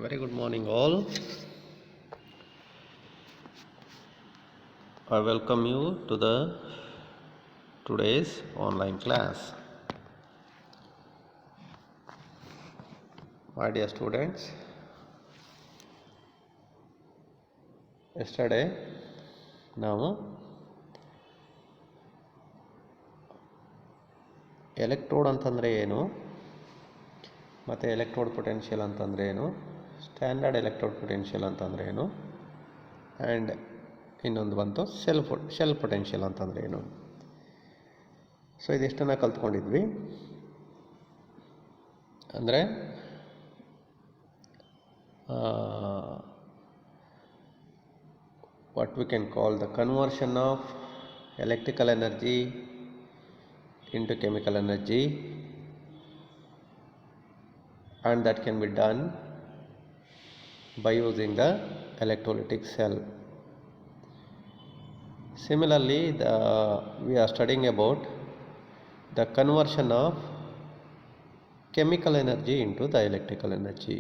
Very good morning all. I welcome you to the today's online class. My dear students, yesterday ನಾವು electrode ಅಂತಂದರೆ ಏನು ಮತ್ತು electrode potential ಅಂತಂದರೆ ಏನು, standard electrode potential ಅಂತಂದರೆ ಏನು, ಆ್ಯಂಡ್ ಇನ್ನೊಂದು ಬಂತು ಶೆಲ್ ಪೊಟೆನ್ಷಿಯಲ್ ಅಂತಂದರೆ ಏನು. ಸೊ ಇದಿಷ್ಟನ್ನು ಕಲ್ತ್ಕೊಂಡಿದ್ವಿ. ಅಂದರೆ what we can call the conversion of electrical energy into chemical energy, and that can be done by using the electrolytic cell. Similarly, we are studying about the conversion of chemical energy into the electrical energy,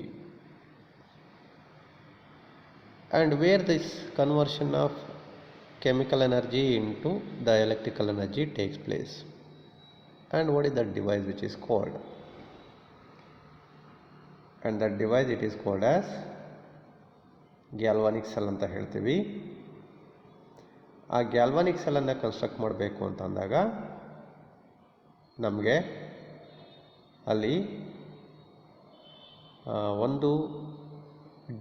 and where this conversion of chemical energy into the electrical energy takes place, and what is that device which is called, and that device it is called as galvanic cell ಅಂತ ಹೇಳ್ತೀವಿ. ಆ ಗ್ಯಾಲ್ವಾನಿಕ್ ಸೆಲ್ಲನ್ನು construct ಮಾಡಬೇಕು ಅಂತಂದಾಗ ನಮಗೆ ಅಲ್ಲಿ ಒಂದು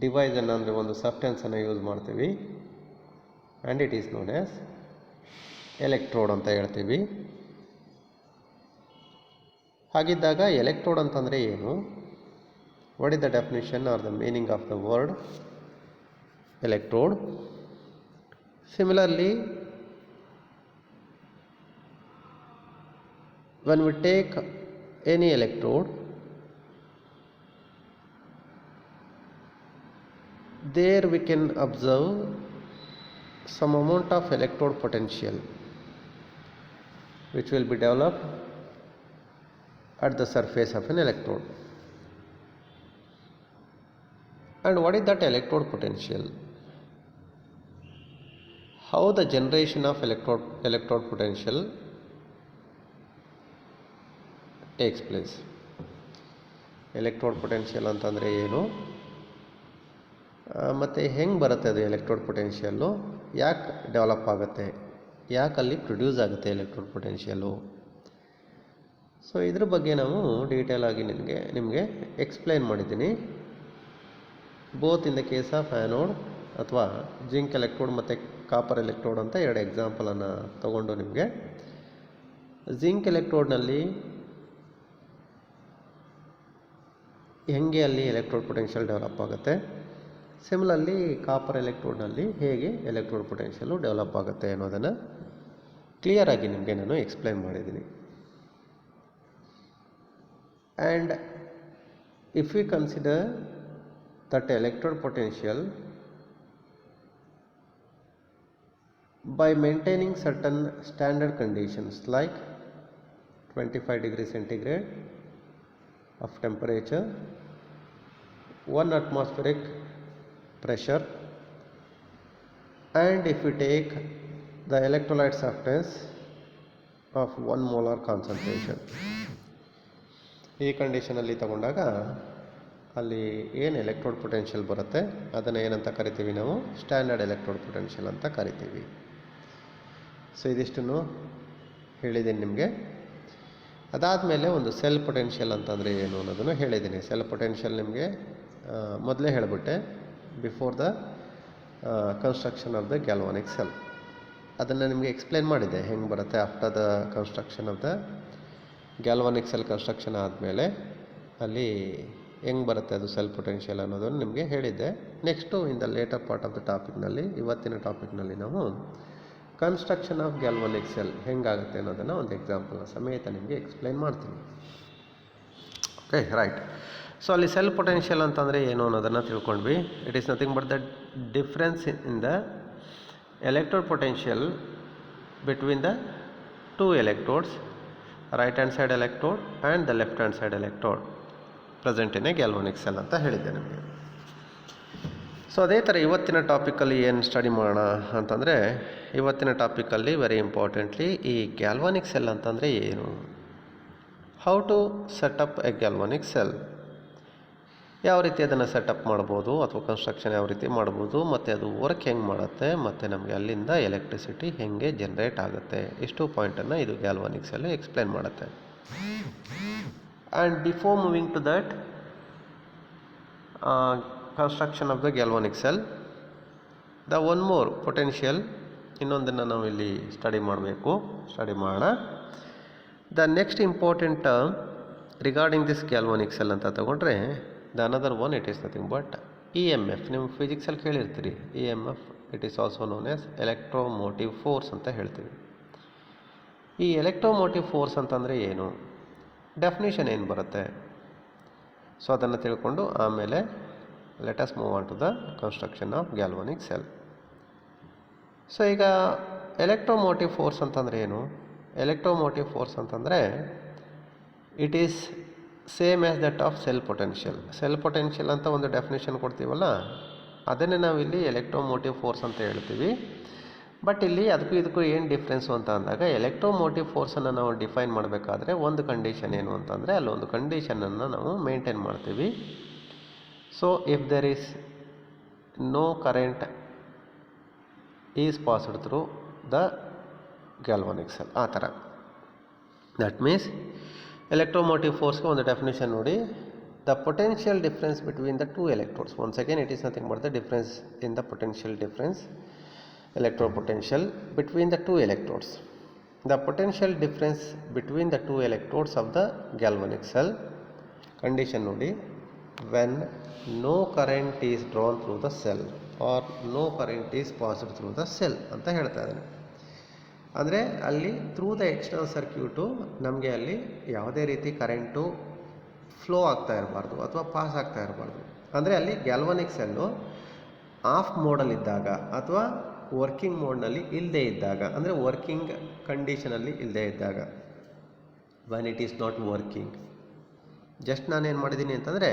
ಡಿವೈಸನ್ನು ಅಂದರೆ ಒಂದು ಸಬ್ಸ್ಟೆನ್ಸನ್ನು ಯೂಸ್ ಮಾಡ್ತೀವಿ, and it is known as electrode ಅಂತ ಹೇಳ್ತೀವಿ. ಹಾಗಿದ್ದಾಗ ಎಲೆಕ್ಟ್ರೋಡ್ ಅಂತಂದರೆ ಏನು? What is the definition or the meaning of the word electrode? Similarly, when we take any electrode, there we can observe some amount of electrode potential which will be developed at the surface of an electrode. And what is that electrode potential? How the generation of electrode potential takes place? Electrode potential ಅಂತಂದರೆ ಏನು, ಮತ್ತು ಹೆಂಗೆ ಬರುತ್ತೆ ಅದು electrode potential, ಯಾಕೆ develop ಆಗುತ್ತೆ, ಯಾಕೆ ಅಲ್ಲಿ ಪ್ರೊಡ್ಯೂಸ್ ಆಗುತ್ತೆ ಎಲೆಕ್ಟ್ರೋಡ್ ಪೊಟೆನ್ಷಿಯಲ್ಲು. ಸೊ ಇದ್ರ ಬಗ್ಗೆ ನಾವು ಡೀಟೇಲ್ ಆಗಿ ನಿಮಗೆ ಎಕ್ಸ್ಪ್ಲೈನ್ ಮಾಡಿದ್ದೀನಿ. Both in the case of anode ಅಥವಾ ಜಿಂಕ್ ಎಲೆಕ್ಟ್ರೋಡ್ ಮತ್ತು ಕಾಪರ್ ಎಲೆಕ್ಟ್ರೋಡ್ ಅಂತ ಎರಡು ಎಕ್ಸಾಂಪಲನ್ನು ತಗೊಂಡು ನಿಮಗೆ ಜಿಂಕ್ ಎಲೆಕ್ಟ್ರೋಡ್ನಲ್ಲಿ ಹೇಗೆ ಅಲ್ಲಿ ಎಲೆಕ್ಟ್ರೋಡ್ ಪೊಟೆನ್ಷಿಯಲ್ ಡೆವಲಪ್ ಆಗುತ್ತೆ, ಸಿಮಿಲರ್ಲಿ ಕಾಪರ್ ಎಲೆಕ್ಟ್ರೋಡ್ನಲ್ಲಿ ಹೇಗೆ ಎಲೆಕ್ಟ್ರೋಡ್ ಪೊಟೆನ್ಷಿಯಲ್ಲು ಡೆವಲಪ್ ಆಗುತ್ತೆ ಅನ್ನೋದನ್ನು ಕ್ಲಿಯರ್ ಆಗಿ ನಿಮಗೆ ನಾನು ಎಕ್ಸ್ಪ್ಲೈನ್ ಮಾಡಿದ್ದೀನಿ. And if you consider that electrode potential by maintaining certain standard conditions like 25 degrees centigrade of temperature, 1 atmospheric pressure, and if we take the electrolyte softness of 1 molar concentration, ಈ ಕಂಡೀಷನಲ್ಲಿ ತಗೊಂಡಾಗ ಅಲ್ಲಿ ಏನು electrode potential ಬರುತ್ತೆ ಅದನ್ನು ಏನಂತ ಕರಿತೀವಿ, ನಾವು standard electrode potential ಅಂತ ಕರಿತೀವಿ. ಸೊ ಇದಿಷ್ಟನ್ನು ಹೇಳಿದ್ದೀನಿ ನಿಮಗೆ. ಅದಾದಮೇಲೆ ಒಂದು ಸೆಲ್ ಪೊಟೆನ್ಷಿಯಲ್ ಅಂತಂದರೆ ಏನು ಅನ್ನೋದನ್ನು ಹೇಳಿದ್ದೀನಿ. ಸೆಲ್ ಪೊಟೆನ್ಷಿಯಲ್ ನಿಮಗೆ ಮೊದಲೇ ಹೇಳಿಬಿಟ್ಟೆ before the construction of the galvanic cell. ಅದನ್ನು ನಿಮಗೆ ಎಕ್ಸ್ಪ್ಲೇನ್ ಮಾಡಿದ್ದೆ ಹೆಂಗೆ ಬರುತ್ತೆ. After the construction of the galvanic cell construction ಆದಮೇಲೆ ಅಲ್ಲಿ ಹೆಂಗೆ ಬರುತ್ತೆ ಅದು ಸೆಲ್ ಪೊಟೆನ್ಷಿಯಲ್ ಅನ್ನೋದನ್ನು ನಿಮಗೆ ಹೇಳಿದ್ದೆ. Next in the later part of the ಟಾಪಿಕ್ನಲ್ಲಿ, ಇವತ್ತಿನ ಟಾಪಿಕ್ನಲ್ಲಿ ನಾವು ಕನ್ಸ್ಟ್ರಕ್ಷನ್ ಆಫ್ ಗ್ಯಾಲ್ವಾನಿಕ್ ಸೆಲ್ ಹೆಂಗಾಗುತ್ತೆ ಅನ್ನೋದನ್ನು ಒಂದು ಎಕ್ಸಾಂಪಲ್ನ ಸಮೇತ ನಿಮಗೆ ಎಕ್ಸ್ಪ್ಲೈನ್ ಮಾಡ್ತೀನಿ. Okay, right. ಸೊ ಅಲ್ಲಿ ಸೆಲ್ ಪೊಟೆನ್ಷಿಯಲ್ ಅಂತಂದರೆ ಏನು ಅನ್ನೋದನ್ನು ತಿಳ್ಕೊಂಡ್ವಿ. It is nothing but the difference in the electrode potential between the two electrodes, right hand side electrode and the left hand side electrode present in a galvanic cell ಅಂತ ಹೇಳಿದ್ದೆ ನಿಮಗೆ. So ಅದೇ ಥರ ಇವತ್ತಿನ ಟಾಪಿಕಲ್ಲಿ ಏನು ಸ್ಟಡಿ ಮಾಡೋಣ ಅಂತಂದರೆ, ಇವತ್ತಿನ ಟಾಪಿಕಲ್ಲಿ ವೆರಿ ಇಂಪಾರ್ಟೆಂಟ್ಲಿ ಈ ಗ್ಯಾಲ್ವಾನಿಕ್ ಸೆಲ್ ಅಂತಂದರೆ ಏನು, how to set up a galvanic cell, ಯಾವ ರೀತಿ ಅದನ್ನು ಸೆಟಪ್ ಮಾಡ್ಬೋದು ಅಥವಾ ಕನ್ಸ್ಟ್ರಕ್ಷನ್ ಯಾವ ರೀತಿ ಮಾಡ್ಬೋದು, ಮತ್ತು ಅದು ವರ್ಕ್ ಹೆಂಗೆ ಮಾಡುತ್ತೆ, ಮತ್ತು ನಮಗೆ ಅಲ್ಲಿಂದ ಎಲೆಕ್ಟ್ರಿಸಿಟಿ ಹೆಂಗೆ ಜನ್ರೇಟ್ ಆಗುತ್ತೆ, ಇಷ್ಟು ಪಾಯಿಂಟನ್ನು ಇದು ಗ್ಯಾಲ್ವಾನಿಕ್ ಸೆಲ್ ಎಕ್ಸ್ಪ್ಲೇನ್ ಮಾಡುತ್ತೆ. And before moving to that construction of the galvanic cell, the one more potential, ಇನ್ನೊಂದನ್ನು ನಾವು ಇಲ್ಲಿ ಸ್ಟಡಿ ಮಾಡೋಣ. The next important term regarding this galvanic cell ಅಂತ ತಗೊಂಡ್ರೆ, the another one it is nothing but EMF. ನಿಮ್ಮ ಫಿಸಿಕ್ಸಲ್ಲಿ ಕೇಳಿರ್ತೀರಿ EMF, it is also known as electromotive force ಅಂತ ಹೇಳ್ತೀವಿ. ಈ ಎಲೆಕ್ಟ್ರೋಮೋಟಿವ್ ಫೋರ್ಸ್ ಅಂತಂದರೆ ಏನು, ಡೆಫಿನೇಷನ್ ಏನು ಬರುತ್ತೆ, ಸೊ ಅದನ್ನು ತಿಳ್ಕೊಂಡು ಆಮೇಲೆ let us move on to the construction of galvanic cell. So ಈಗ ಎಲೆಕ್ಟ್ರೋಮೋಟಿವ್ ಫೋರ್ಸ್ ಅಂತಂದರೆ ಏನು, ಎಲೆಕ್ಟ್ರೋಮೋಟಿವ್ ಫೋರ್ಸ್ ಅಂತಂದರೆ it is same as that of cell potential. Cell potential ಅಂತ ಒಂದು ಡೆಫಿನೇಷನ್ ಕೊಡ್ತೀವಲ್ಲ, ಅದನ್ನೇ ನಾವಿಲ್ಲಿ ಎಲೆಕ್ಟ್ರೋಮೋಟಿವ್ ಫೋರ್ಸ್ ಅಂತ ಹೇಳ್ತೀವಿ. ಬಟ್ ಇಲ್ಲಿ ಅದಕ್ಕೂ ಇದಕ್ಕೂ ಏನು ಡಿಫ್ರೆನ್ಸು ಅಂತ ಅಂದಾಗ, ಎಲೆಕ್ಟ್ರೋಮೋಟಿವ್ ಫೋರ್ಸನ್ನು ನಾವು ಡಿಫೈನ್ ಮಾಡಬೇಕಾದ್ರೆ ಒಂದು ಕಂಡೀಷನ್ ಏನು ಅಂತಂದರೆ, ಅಲ್ಲೊಂದು ಕಂಡೀಷನನ್ನು ನಾವು ಮೇಂಟೈನ್ ಮಾಡ್ತೀವಿ. So if there is no current is passed through the galvanic cell, ಆ ಥರ. ದಟ್ ಮೀನ್ಸ್ ಎಲೆಕ್ಟ್ರೋಮೋಟಿವ್ ಫೋರ್ಸ್ಗೆ ಒಂದು ಡೆಫಿನೇಷನ್ ನೋಡಿ, the potential difference between the two electrodes. Once again it is nothing but the difference in the potential difference, electropotential between the two electrodes. The potential difference between the two electrodes of the galvanic cell, condition ನೋಡಿ, when no current is drawn through the cell or no current is passed through the cell ಅಂತ ಹೇಳ್ತಾ ಇದ್ದಾನೆ. ಅಂದರೆ ಅಲ್ಲಿ through the external circuit ನಮಗೆ ಅಲ್ಲಿ ಯಾವುದೇ ರೀತಿ ಕರೆಂಟು ಫ್ಲೋ ಆಗ್ತಾ ಇರಬಾರ್ದು ಅಥವಾ ಪಾಸ್ ಆಗ್ತಾ ಇರಬಾರ್ದು. ಅಂದರೆ ಅಲ್ಲಿ ಗ್ಯಾಲ್ವಾನಿಕ್ ಸೆಲ್ಲು ಆಫ್ ಮೋಡಲ್ಲಿದ್ದಾಗ ಅಥವಾ ವರ್ಕಿಂಗ್ ಮೋಡ್ನಲ್ಲಿ ಇಲ್ಲದೇ ಇದ್ದಾಗ, ಅಂದರೆ ವರ್ಕಿಂಗ್ ಕಂಡೀಷನಲ್ಲಿ ಇಲ್ಲದೇ ಇದ್ದಾಗ, when it is not working, just ನಾನೇನು ಮಾಡಿದ್ದೀನಿ ಅಂತಂದರೆ,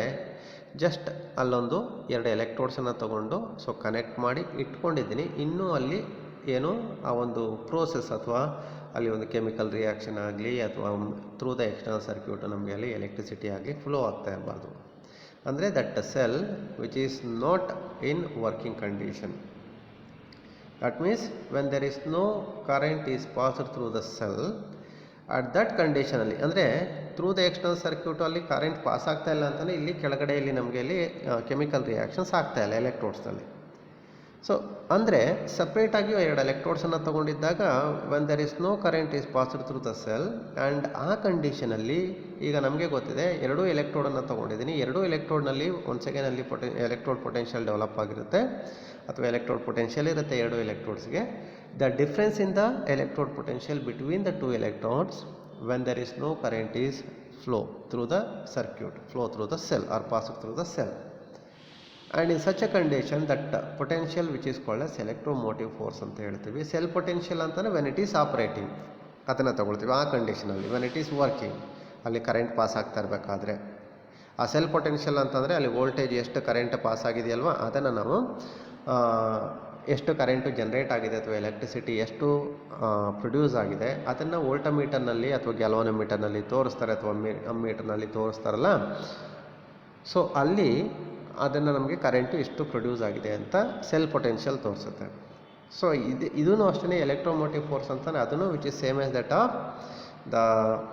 ಜಸ್ಟ್ ಅಲ್ಲೊಂದು 2 ಎಲೆಕ್ಟ್ರೋಡ್ಸನ್ನು ತೊಗೊಂಡು ಸೊ ಕನೆಕ್ಟ್ ಮಾಡಿ ಇಟ್ಕೊಂಡಿದ್ದೀನಿ. ಇನ್ನೂ ಅಲ್ಲಿ ಏನು ಆ ಒಂದು ಪ್ರೋಸೆಸ್ ಅಥವಾ ಅಲ್ಲಿ ಒಂದು ಕೆಮಿಕಲ್ ರಿಯಾಕ್ಷನ್ ಆಗಲಿ ಅಥವಾ ಥ್ರೂ ದ ಎಕ್ಸ್ಟರ್ನಲ್ ಸರ್ಕ್ಯೂಟು ನಮಗೆ ಅಲ್ಲಿ ಎಲೆಕ್ಟ್ರಿಸಿಟಿ ಆಗಲಿ ಫ್ಲೋ ಆಗ್ತಾ ಇರಬಾರ್ದು. ಅಂದರೆ that cell which is not in working condition. That means when there is no current is passed through the cell, at that condition ಅಲ್ಲಿ, ಅಂದರೆ ಥ್ರೂ ದ ಎಕ್ಸ್ಟರ್ನಲ್ ಸರ್ಕ್ಯೂಟ್ ಅಲ್ಲಿ current pass ಆಗ್ತಾ ಇಲ್ಲ ಅಂತಲೇ ಇಲ್ಲಿ ಕೆಳಗಡೆ ಇಲ್ಲಿ ನಮಗೆ ಇಲ್ಲಿ ಕೆಮಿಕಲ್ ರಿಯಾಕ್ಷನ್ಸ್ ಆಗ್ತಾ ಇಲ್ಲ ಎಲೆಕ್ಟ್ರೋಡ್ಸ್ನಲ್ಲಿ. ಸೊ ಅಂದರೆ ಸಪ್ರೇಟಾಗಿ 2 ಎಲೆಕ್ಟ್ರೋಡ್ಸನ್ನು ತೊಗೊಂಡಿದ್ದಾಗ when there is no current is passed through the cell, and ಆ ಕಂಡೀಷನಲ್ಲಿ ಈಗ ನಮಗೆ ಗೊತ್ತಿದೆ 2 ಎಲೆಕ್ಟ್ರೋಡನ್ನು ತೊಗೊಂಡಿದ್ದೀನಿ. 2 ಎಲೆಕ್ಟ್ರೋಡ್ನಲ್ಲಿ ಒಂದು ಸೆಕೆಂಡಲ್ಲಿ ಎಲೆಕ್ಟ್ರೋಡ್ ಪೊಟೆನ್ಷಿಯಲ್ ಡೆವಲಪ್ ಆಗಿರುತ್ತೆ ಅಥವಾ ಎಲೆಕ್ಟ್ರೋಡ್ ಪೊಟೆನ್ಷಿಯಲ್ ಇರುತ್ತೆ 2 ಎಲೆಕ್ಟ್ರೋಡ್ಸ್ಗೆ. The difference in the electrode potential between the 2 electrons when there is no current is flow through the circuit, flow through the cell or passed through the cell. And in such a condition that potential which is called as electromotive force ಅಂತ ಹೇಳ್ತೀವಿ. Cell potential ಅಂತಲೇ when it is operating ಅದನ್ನು ತಗೊಳ್ತೀವಿ. ಆ ಕಂಡೀಷನಲ್ಲಿ when it is working, ಅಲ್ಲಿ current pass ಆಗ್ತಾ ಇರಬೇಕಾದ್ರೆ, ಆ ಸೆಲ್ ಪೊಟೆನ್ಷಿಯಲ್ ಅಂತಂದರೆ ಅಲ್ಲಿ ವೋಲ್ಟೇಜ್ ಎಷ್ಟು ಕರೆಂಟ್ ಪಾಸ್ ಆಗಿದೆಯಲ್ವ ಅದನ್ನು ನಾವು ಎಷ್ಟು ಕರೆಂಟು ಜನ್ರೇಟ್ ಆಗಿದೆ ಅಥವಾ ಎಲೆಕ್ಟ್ರಿಸಿಟಿ ಎಷ್ಟು ಪ್ರೊಡ್ಯೂಸ್ ಆಗಿದೆ ಅದನ್ನು ವೋಲ್ಟಮೀಟರ್ನಲ್ಲಿ ಅಥವಾ ಗ್ಯಾಲ್ವಾನೋಮೀಟರ್ನಲ್ಲಿ ತೋರಿಸ್ತಾರೆ ಅಥವಾ ಅಮ್ಮೀಟರ್ನಲ್ಲಿ ತೋರಿಸ್ತಾರಲ್ಲ. ಸೊ ಅಲ್ಲಿ ಅದನ್ನು ನಮಗೆ ಕರೆಂಟು ಎಷ್ಟು ಪ್ರೊಡ್ಯೂಸ್ ಆಗಿದೆ ಅಂತ ಸೆಲ್ ಪೊಟೆನ್ಷಿಯಲ್ ತೋರಿಸುತ್ತೆ. ಸೊ ಇದೂ ಅಷ್ಟೇ ಎಲೆಕ್ಟ್ರೋಮೋಟಿವ್ ಫೋರ್ಸ್ ಅಂತಾನೆ, ಅದನ್ನು which is same as that of the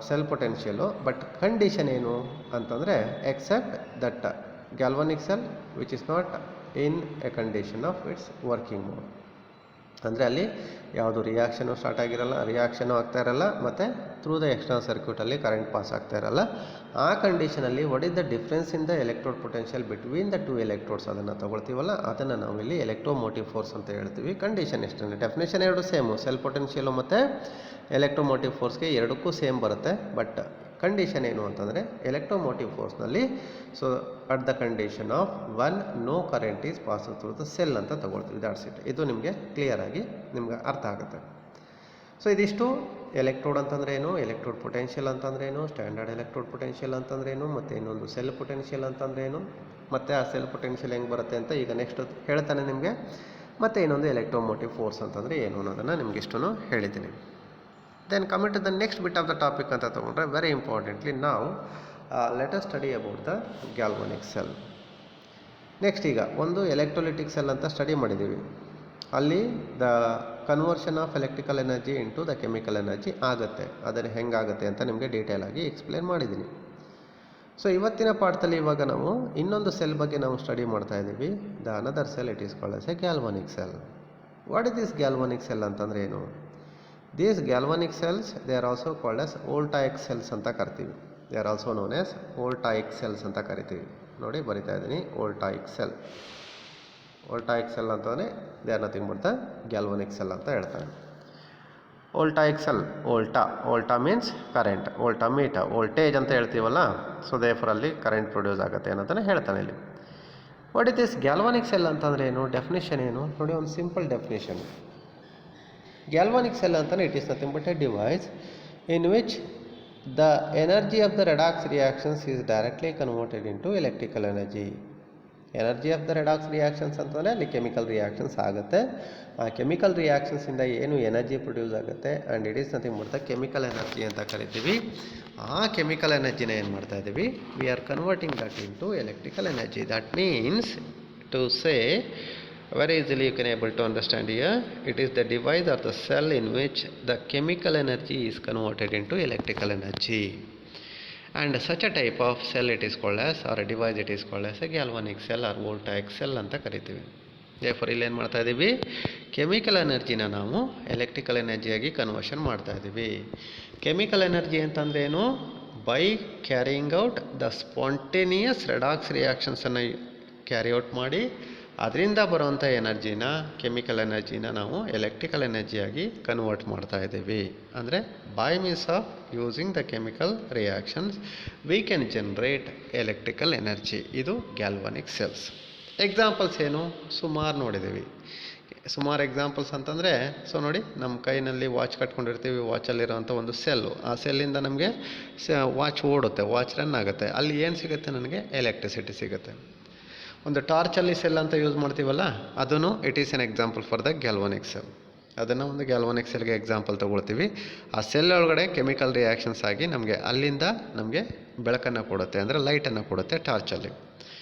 cell potential. But condition ಏನು ಅಂತಂದರೆ, except that galvanic cell which is not in a condition of its working mode. ಅಂದರೆ ಅಲ್ಲಿ ಯಾವುದು ರಿಯಾಕ್ಷನು ಸ್ಟಾರ್ಟ್ ಆಗಿರಲ್ಲ, ರಿಯಾಕ್ಷನು ಆಗ್ತಾ ಇರಲ್ಲ, ಮತ್ತು ಥ್ರೂ ದ ಎಕ್ಸ್ಟರ್ನಲ್ ಸರ್ಕ್ಯೂಟಲ್ಲಿ ಕರೆಂಟ್ ಪಾಸ್ ಆಗ್ತಾ ಇರಲ್ಲ. ಆ ಕಂಡೀಷನಲ್ಲಿ what is the difference in the electrode potential between the 2 electrodes ಅದನ್ನು ತಗೊಳ್ತೀವಲ್ಲ, ಅದನ್ನು ನಾವಿಲ್ಲಿ ಎಲೆಕ್ಟ್ರೋಮೋಟಿವ್ ಫೋರ್ಸ್ ಅಂತ ಹೇಳ್ತೀವಿ. ಕಂಡೀಷನ್ ಎಷ್ಟೇ, ಡೆಫಿನೇಷನ್ 2 ಸೇಮು, ಸೆಲ್ ಪೊಟೆನ್ಷಿಯಲು ಮತ್ತು ಎಲೆಕ್ಟ್ರೋಮೋಟಿವ್ ಫೋರ್ಸ್ಗೆ 2ಕ್ಕೂ ಸೇಮ್ ಬರುತ್ತೆ. ಬಟ್ ಕಂಡೀಷನ್ ಏನು ಅಂತಂದರೆ ಎಲೆಕ್ಟ್ರೋಮೋಟಿವ್ ಫೋರ್ಸ್ನಲ್ಲಿ so at the condition of one no current is pass through the cell ಅಂತ ತಗೊಳ್ತೀವಿ. That's it. ಇದು ನಿಮಗೆ ಕ್ಲಿಯರಾಗಿ ನಿಮ್ಗೆ ಅರ್ಥ ಆಗುತ್ತೆ. ಸೊ ಇದಿಷ್ಟು ಎಲೆಕ್ಟ್ರೋಡ್ ಅಂತಂದ್ರೆ ಏನು, ಎಲೆಕ್ಟ್ರೋಡ್ ಪೊಟೆನ್ಷಿಯಲ್ ಅಂತಂದ್ರೆ ಏನು, ಸ್ಟ್ಯಾಂಡರ್ಡ್ ಎಲೆಕ್ಟ್ರೋಡ್ ಪೊಟೆನ್ಷಿಯಲ್ ಅಂತಂದ್ರೆ ಏನು, ಮತ್ತು ಇನ್ನೊಂದು ಸೆಲ್ ಪೊಟೆನ್ಷಿಯಲ್ ಅಂತಂದ್ರೆ ಏನು, ಮತ್ತು ಆ ಸೆಲ್ ಪೊಟೆನ್ಷಿಯಲ್ ಹೆಂಗೆ ಬರುತ್ತೆ ಅಂತ ಈಗ ನೆಕ್ಸ್ಟ್ ಹೇಳ್ತಾನೆ ನಿಮಗೆ. ಮತ್ತು ಇನ್ನೊಂದು ಎಲೆಕ್ಟ್ರೋಮೋಟಿವ್ ಫೋರ್ಸ್ ಅಂತಂದರೆ ಏನು ಅನ್ನೋದನ್ನು ನಿಮ್ಗೆ ಇಷ್ಟನ್ನು ಹೇಳಿದ್ದೀನಿ. Then coming to the next bit of the topic ಅಂತ ತೊಗೊಂಡ್ರೆ, ವೆರಿ ಇಂಪಾರ್ಟೆಂಟ್ಲಿ ನಾವು let us study about the galvanic cell. Next ಈಗ ಒಂದು ಎಲೆಕ್ಟ್ರೋಲಿಟಿಕ್ ಸೆಲ್ ಅಂತ ಸ್ಟಡಿ ಮಾಡಿದ್ದೀವಿ. ಅಲ್ಲಿ the conversion of electrical energy into the chemical energy ಆಗುತ್ತೆ. ಅದನ್ನು ಹೆಂಗಾಗುತ್ತೆ ಅಂತ ನಿಮಗೆ ಡೀಟೇಲ್ ಆಗಿ ಎಕ್ಸ್ಪ್ಲೇನ್ ಮಾಡಿದ್ದೀನಿ. ಸೊ ಇವತ್ತಿನ ಪಾಠದಲ್ಲಿ ಇವಾಗ ನಾವು ಇನ್ನೊಂದು ಸೆಲ್ ಬಗ್ಗೆ ನಾವು ಸ್ಟಡಿ ಮಾಡ್ತಾ ಇದ್ದೀವಿ. The another cell it is called as a galvanic cell. What is this galvanic cell ಅಂತಂದರೆ ಏನು? These galvanic cells they are also called as voltaic cells ಅಂತ ಕರಿತೀವಿ. They are also known as voltaic cells ಅಂತ ಕರಿತೀವಿ. ನೋಡಿ ಬರಿತಾ ಇದ್ದೀನಿ, voltaic cell. Voltaic cell ಅಂತಂದರೆ they are nothing but the galvanic cell ಅಂತ ಹೇಳ್ತಾರೆ. Voltaic cell, Volta means current, voltameter voltage ಅಂತ ಹೇಳ್ತೀವಲ್ಲ. ಸೊ ದೇಫರ್ ಅಲ್ಲಿ ಕರೆಂಟ್ ಪ್ರೊಡ್ಯೂಸ್ ಆಗುತ್ತೆ ಅನ್ನೋದನ್ನು ಹೇಳ್ತಾನೆ ಇಲ್ಲಿ. What is this galvanic cell ಅಂತಂದರೆ ಏನು? ಡೆಫಿನೇಷನ್ ಏನು ನೋಡಿ, ಒಂದು ಸಿಂಪಲ್ ಡೆಫಿನೇಷನ್. ಗ್ಯಾಲ್ವಾನಿಕ್ ಸೆಲ್ ಅಂತಲೇ it is nothing but A device in which the energy of the redox reactions is directly converted into electrical energy. Energy of the redox reactions ಅಂತಂದರೆ ಅಲ್ಲಿ chemical reactions ಆಗುತ್ತೆ. ಆ chemical ರಿಯಾಕ್ಷನ್ಸಿಂದ ಏನು energy produce ಆಗುತ್ತೆ and it is nothing but the chemical energy ಅಂತ ಕರಿತೀವಿ. ಆ chemical ಎನರ್ಜಿನ ಏನು ಮಾಡ್ತಾ ಇದ್ದೀವಿ? We are converting that into electrical energy. That means to say very easily you can able to understand here, it is the device or the cell in which the chemical energy is converted into electrical energy, and such a type of cell it is called as, or a device it is called as a galvanic cell or voltaic cell ಅಂತ ಕರಿತೀವಿ. therefore ಇಲ್ಲಿ ಏನು ಮಾಡ್ತಾ ಇದ್ದೀವಿ? Chemical ಎನರ್ಜಿನ ನಾವು electrical ಎನರ್ಜಿಯಾಗಿ conversion ಮಾಡ್ತಾ ಇದ್ದೀವಿ. Chemical energy ಅಂತಂದ್ರೆ ಏನು? By carrying out the spontaneous redox ರಿಯಾಕ್ಷನ್ಸನ್ನು ಕ್ಯಾರಿ ಔಟ್ ಮಾಡಿ ಅದರಿಂದ ಬರುವಂಥ ಎನರ್ಜಿನ, ಕೆಮಿಕಲ್ ಎನರ್ಜಿನ ನಾವು ಎಲೆಕ್ಟ್ರಿಕಲ್ ಎನರ್ಜಿಯಾಗಿ ಕನ್ವರ್ಟ್ ಮಾಡ್ತಾ ಇದ್ದೀವಿ. ಅಂದರೆ by means of using the chemical reactions we can generate electrical energy. ಇದು ಗ್ಯಾಲ್ವಾನಿಕ್ ಸೆಲ್ಸ್. ಎಕ್ಸಾಂಪಲ್ಸ್ ಏನು? ಸುಮಾರು ನೋಡಿದ್ದೀವಿ. ಸುಮಾರು ಎಕ್ಸಾಂಪಲ್ಸ್ ಅಂತಂದರೆ, ಸೊ ನೋಡಿ, ನಮ್ಮ ಕೈನಲ್ಲಿ ವಾಚ್ ಕಟ್ಕೊಂಡಿರ್ತೀವಿ. ವಾಚಲ್ಲಿರೋಂಥ ಒಂದು ಸೆಲ್ಲು, ಆ ಸೆಲ್ಲಿಂದ ನಮಗೆ ವಾಚ್ ಓಡುತ್ತೆ, ವಾಚ್ ರನ್ ಆಗುತ್ತೆ. ಅಲ್ಲಿ ಏನು ಸಿಗುತ್ತೆ? ನನಗೆ ಎಲೆಕ್ಟ್ರಿಸಿಟಿ ಸಿಗುತ್ತೆ. ಒಂದು ಟಾರ್ಚಲ್ಲಿ ಸೆಲ್ ಅಂತ ಯೂಸ್ ಮಾಡ್ತೀವಲ್ಲ, ಅದನ್ನು it is an example for the galvanic cell. ಅದನ್ನು ಒಂದು ಗ್ಯಾಲ್ವಾನಿಕ್ ಸೆಲ್ಗೆ ಎಕ್ಸಾಂಪಲ್ ತೊಗೊಳ್ತೀವಿ. ಆ ಸೆಲ್ ಒಳಗಡೆ ಕೆಮಿಕಲ್ ರಿಯಾಕ್ಷನ್ಸ್ ಆಗಿ ನಮಗೆ ಅಲ್ಲಿಂದ ನಮಗೆ ಬೆಳಕನ್ನು ಕೊಡುತ್ತೆ, ಅಂದರೆ ಲೈಟನ್ನು ಕೊಡುತ್ತೆ ಟಾರ್ಚಲ್ಲಿ.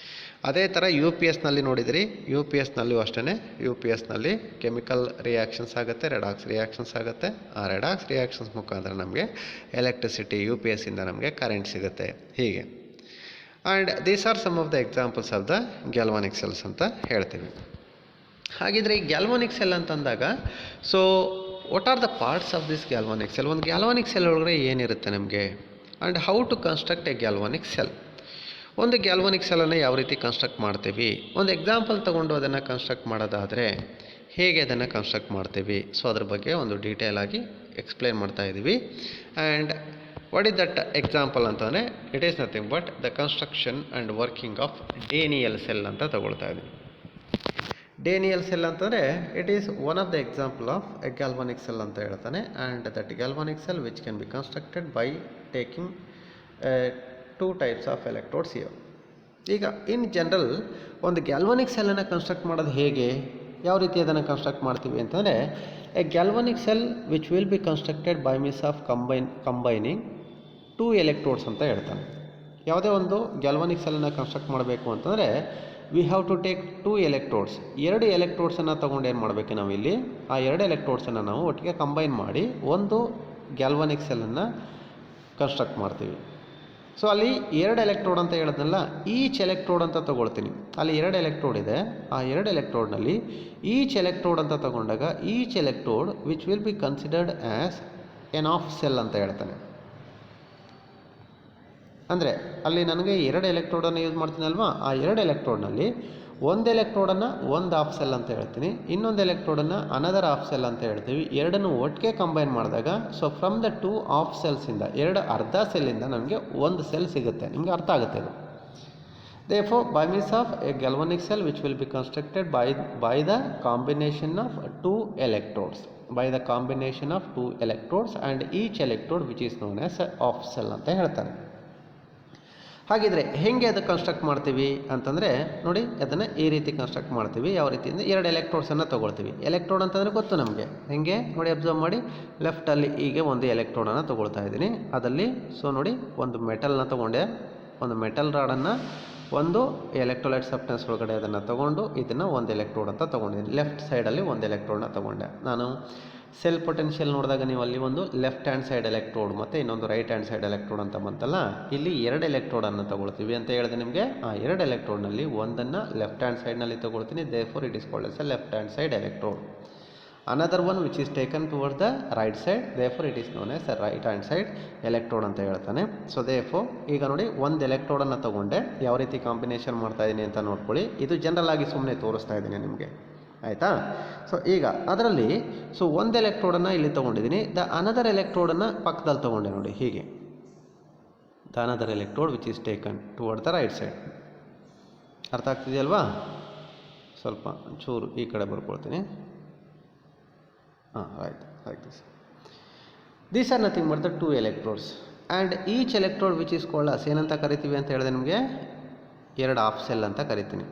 ಅದೇ ಥರ ಯು ಪಿ ಎಸ್ನಲ್ಲಿ ನೋಡಿದಿರಿ. ಯು ಪಿ ಎಸ್ನಲ್ಲೂ ಅಷ್ಟೇ. ಯು ಪಿ ಎಸ್ನಲ್ಲಿ ಕೆಮಿಕಲ್ ರಿಯಾಕ್ಷನ್ಸ್ ಆಗುತ್ತೆ, ರೆಡಾಕ್ಸ್ ರಿಯಾಕ್ಷನ್ಸ್ ಆಗುತ್ತೆ. ಆ ರೆಡಾಕ್ಸ್ ರಿಯಾಕ್ಷನ್ಸ್ ಮುಖಾಂತರ ನಮಗೆ ಎಲೆಕ್ಟ್ರಿಸಿಟಿ, ಯು ಪಿ ಎಸ್ಸಿಂದ ನಮಗೆ ಕರೆಂಟ್ ಸಿಗುತ್ತೆ. ಹೀಗೆ and these are some of the examples of the galvanic cells ಅಂತ ಹೇಳ್ತೀವಿ. ಹಾಗಿದ್ರೆ ಈ ಗ್ಯಾಲ್ವಾನಿಕ್ ಸೆಲ್ ಅಂತಂದಾಗ, so what are the parts of this galvanic cell? ಒಂದು ಗ್ಯಾಲ್ವಾನಿಕ್ ಸೆಲ್ ಒಳಗಡೆ ಏನಿರುತ್ತೆ ನಮಗೆ, and how to construct a galvanic cell? ಒಂದು ಗ್ಯಾಲ್ವಾನಿಕ್ ಸೆಲ್ಲನ್ನು ಯಾವ ರೀತಿ ಕನ್ಸ್ಟ್ರಕ್ಟ್ ಮಾಡ್ತೀವಿ? ಒಂದು ಎಕ್ಸಾಂಪಲ್ ತೊಗೊಂಡು ಅದನ್ನು ಕನ್ಸ್ಟ್ರಕ್ಟ್ ಮಾಡೋದಾದರೆ ಹೇಗೆ ಅದನ್ನು ಕನ್ಸ್ಟ್ರಕ್ಟ್ ಮಾಡ್ತೀವಿ? ಸೊ ಅದ್ರ ಬಗ್ಗೆ ಒಂದು ಡೀಟೇಲ್ ಆಗಿ ಎಕ್ಸ್ಪ್ಲೇನ್ ಮಾಡ್ತಾ ಇದ್ದೀವಿ. And what is that example ಅಂತಂದರೆ, it is nothing but the construction and working of Daniel cell ಅಂತ ತಗೊಳ್ತಾ ಇದ್ದೀವಿ. ಡೇನಿಯಲ್ ಸೆಲ್ ಅಂತಂದರೆ it is one of the example of a galvanic cell ಅಂತ ಹೇಳ್ತಾನೆ. And that galvanic cell which can be constructed by taking 2 types of electrodes here. ಈಗ in general ಒಂದು galvanic ಸೆಲ್ಲನ್ನು construct ಮಾಡೋದು ಹೇಗೆ, ಯಾವ ರೀತಿ ಅದನ್ನು ಕನ್ಸ್ಟ್ರಕ್ಟ್ ಮಾಡ್ತೀವಿ ಅಂತಂದರೆ, a galvanic cell which will be constructed by means of combining 2 electrodes ಅಂತ ಹೇಳ್ತಾನೆ. ಯಾವುದೇ ಒಂದು ಗ್ಯಾಲ್ವಾನಿಕ್ ಸೆಲ್ಲನ್ನು ಕನ್ಸ್ಟ್ರಕ್ಟ್ ಮಾಡಬೇಕು ಅಂತಂದರೆ we have to take 2 electrodes. 2 ಎಲೆಕ್ಟ್ರೋಡ್ಸನ್ನು ತೊಗೊಂಡು ಏನು ಮಾಡಬೇಕು ನಾವಿಲ್ಲಿ? ಆ 2 ಎಲೆಕ್ಟ್ರೋಡ್ಸನ್ನು ನಾವು ಒಟ್ಟಿಗೆ ಕಂಬೈನ್ ಮಾಡಿ ಒಂದು ಗ್ಯಾಲ್ವಾನಿಕ್ ಸೆಲ್ಲನ್ನು ಕನ್ಸ್ಟ್ರಕ್ಟ್ ಮಾಡ್ತೀವಿ. ಸೊ ಅಲ್ಲಿ 2 ಎಲೆಕ್ಟ್ರೋಡ್ ಅಂತ ಹೇಳಿದ್ನಲ್ಲ, ಈಚ್ ಎಲೆಕ್ಟ್ರೋಡ್ ಅಂತ ತೊಗೊಳ್ತೀನಿ. ಅಲ್ಲಿ 2 ಎಲೆಕ್ಟ್ರೋಡ್ ಇದೆ. ಆ 2 ಎಲೆಕ್ಟ್ರೋಡ್ನಲ್ಲಿ ಈಚ್ ಎಲೆಕ್ಟ್ರೋಡ್ ಅಂತ ತೊಗೊಂಡಾಗ each electrode which will be considered as an of cell ಅಂತ ಹೇಳ್ತಾನೆ. ಅಂದರೆ ಅಲ್ಲಿ ನನಗೆ 2 ಎಲೆಕ್ಟ್ರೋಡನ್ನು ಯೂಸ್ ಮಾಡ್ತೀನಲ್ವಾ, ಆ 2 ಎಲೆಕ್ಟ್ರೋಡ್ನಲ್ಲಿ ಒಂದು ಎಲೆಕ್ಟ್ರೋಡನ್ನು ಒಂದು ಆಫ್ ಸೆಲ್ ಅಂತ ಹೇಳ್ತೀನಿ, ಇನ್ನೊಂದು ಎಲೆಕ್ಟ್ರೋಡನ್ನು ಅನದರ್ ಆಫ್ ಸೆಲ್ ಅಂತ ಹೇಳ್ತೀವಿ. ಎರಡನ್ನು ಒಟ್ಟಿಗೆ ಕಂಬೈನ್ ಮಾಡಿದಾಗ, ಸೊ ಫ್ರಮ್ ದ 2 ಆಫ್ ಸೆಲ್ಸಿಂದ, 2 ಅರ್ಧ ಸೆಲ್ಲಿಂದ ನಮಗೆ ಒಂದು ಸೆಲ್ ಸಿಗುತ್ತೆ. ನಿಮಗೆ ಅರ್ಥ ಆಗುತ್ತೆ ಅದು. therefore by means of a galvanic cell which will be constructed by the combination of 2 electrodes, by the combination of 2 electrodes and each electrode which is known as a off cell ಅಂತ ಹೇಳ್ತಾನೆ. ಹಾಗಿದ್ರೆ ಹೆಂಗೆ ಅದು construct ಮಾಡ್ತೀವಿ ಅಂತಂದರೆ ನೋಡಿ, ಅದನ್ನು ಈ ರೀತಿ ಕನ್ಸ್ಟ್ರಕ್ಟ್ ಮಾಡ್ತೀವಿ. ಯಾವ ರೀತಿಯಿಂದ 2 ಎಲೆಕ್ಟ್ರೋಡ್ಸನ್ನು ತೊಗೊಳ್ತೀವಿ. ಎಲೆಕ್ಟ್ರೋಡ್ ಅಂತಂದರೆ ಗೊತ್ತು ನಮಗೆ. ಹೆಂಗೆ ನೋಡಿ, ಅಬ್ಸರ್ವ್ ಮಾಡಿ, ಲೆಫ್ಟಲ್ಲಿ ಹೀಗೆ ಒಂದು ಎಲೆಕ್ಟ್ರೋಡನ್ನು ತೊಗೊಳ್ತಾ ಇದ್ದೀನಿ. ಅದಲ್ಲಿ ಸೊ ನೋಡಿ, ಒಂದು ಮೆಟಲ್ನ ತೊಗೊಂಡೆ, ಒಂದು ಮೆಟಲ್ ರಾಡನ್ನು ಒಂದು ಎಲೆಕ್ಟ್ರೋಲೈಟ್ ಸಬ್ಸ್ಟೆನ್ಸ್ ಒಳಗಡೆ ಅದನ್ನು ತೊಗೊಂಡು ಇದನ್ನು ಒಂದು ಎಲೆಕ್ಟ್ರೋಡ್ ಅಂತ ತೊಗೊಂಡಿದ್ದೀನಿ. ಲೆಫ್ಟ್ ಸೈಡಲ್ಲಿ ಒಂದು ಎಲೆಕ್ಟ್ರೋಡ್ನ ತೊಗೊಂಡೆ. ನಾನು ಸೆಲ್ ಪೊಟೆನ್ಷಿಯಲ್ ನೋಡಿದಾಗ ನೀವು ಅಲ್ಲಿ ಒಂದು ಲೆಫ್ಟ್ ಹ್ಯಾಂಡ್ ಸೈಡ್ ಎಲೆಕ್ಟ್ರೋಡ್ ಮತ್ತು ಇನ್ನೊಂದು ರೈಟ್ ಹ್ಯಾಂಡ್ ಸೈಡ್ ಎಲೆಕ್ಟ್ರೋಡ್ ಅಂತ ಬಂತಲ್ಲ, ಇಲ್ಲಿ 2 ಎಲೆಕ್ಟ್ರೋಡನ್ನು ತೊಗೊಳ್ತೀವಿ ಅಂತ ಹೇಳಿದೆ ನಿಮಗೆ. ಆ 2 ಎಲೆಕ್ಟ್ರೋಡ್ನಲ್ಲಿ ಒಂದನ್ನು ಲೆಫ್ಟ್ ಹ್ಯಾಂಡ್ ಸೈಡ್ನಲ್ಲಿ ತೊಗೊಳ್ತೀನಿ. Therefore it is called as A left hand side electrode. Another one which is taken toward the right side, therefore it is known as A right hand side electrode ಅಂತ ಹೇಳ್ತಾನೆ. So therefore ಈಗ ನೋಡಿ, ಒಂದು ಎಲೆಕ್ಟ್ರೋಡನ್ನು ತೊಗೊಂಡೆ. ಯಾವ ರೀತಿ combination ಮಾಡ್ತಾ ಇದ್ದೀನಿ ಅಂತ ನೋಡ್ಕೊಳ್ಳಿ. ಇದು ಜನರಲ್ ಆಗಿ ಸುಮ್ಮನೆ ತೋರಿಸ್ತಾ ಇದ್ದೀನಿ ನಿಮಗೆ, ಆಯಿತಾ. ಸೊ ಈಗ ಅದರಲ್ಲಿ ಸೊ ಒಂದು ಎಲೆಕ್ಟ್ರೋಡನ್ನು ಇಲ್ಲಿ ತೊಗೊಂಡಿದ್ದೀನಿ. ದ ಅನದರ್ ಎಲೆಕ್ಟ್ರೋಡನ್ನು ಪಕ್ಕದಲ್ಲಿ ತೊಗೊಂಡೆ ನೋಡಿ, ಹೀಗೆ. The another electrode which is taken toward the right side. ಅರ್ಥ ಆಗ್ತಿದೆಯಲ್ವಾ? ಸ್ವಲ್ಪ ಚೂರು ಈ ಕಡೆ ಬರ್ಕೊಳ್ತೀನಿ. Right, like this. These are nothing but the 2 electrodes and each electrode which is called as ಏನಂತ ಕರಿತೀವಿ ಅಂತ ಹೇಳಿದೆ ನಿಮಗೆ, 2 ಹಾಫ್ ಸೆಲ್ ಅಂತ ಕರಿತೀನಿ.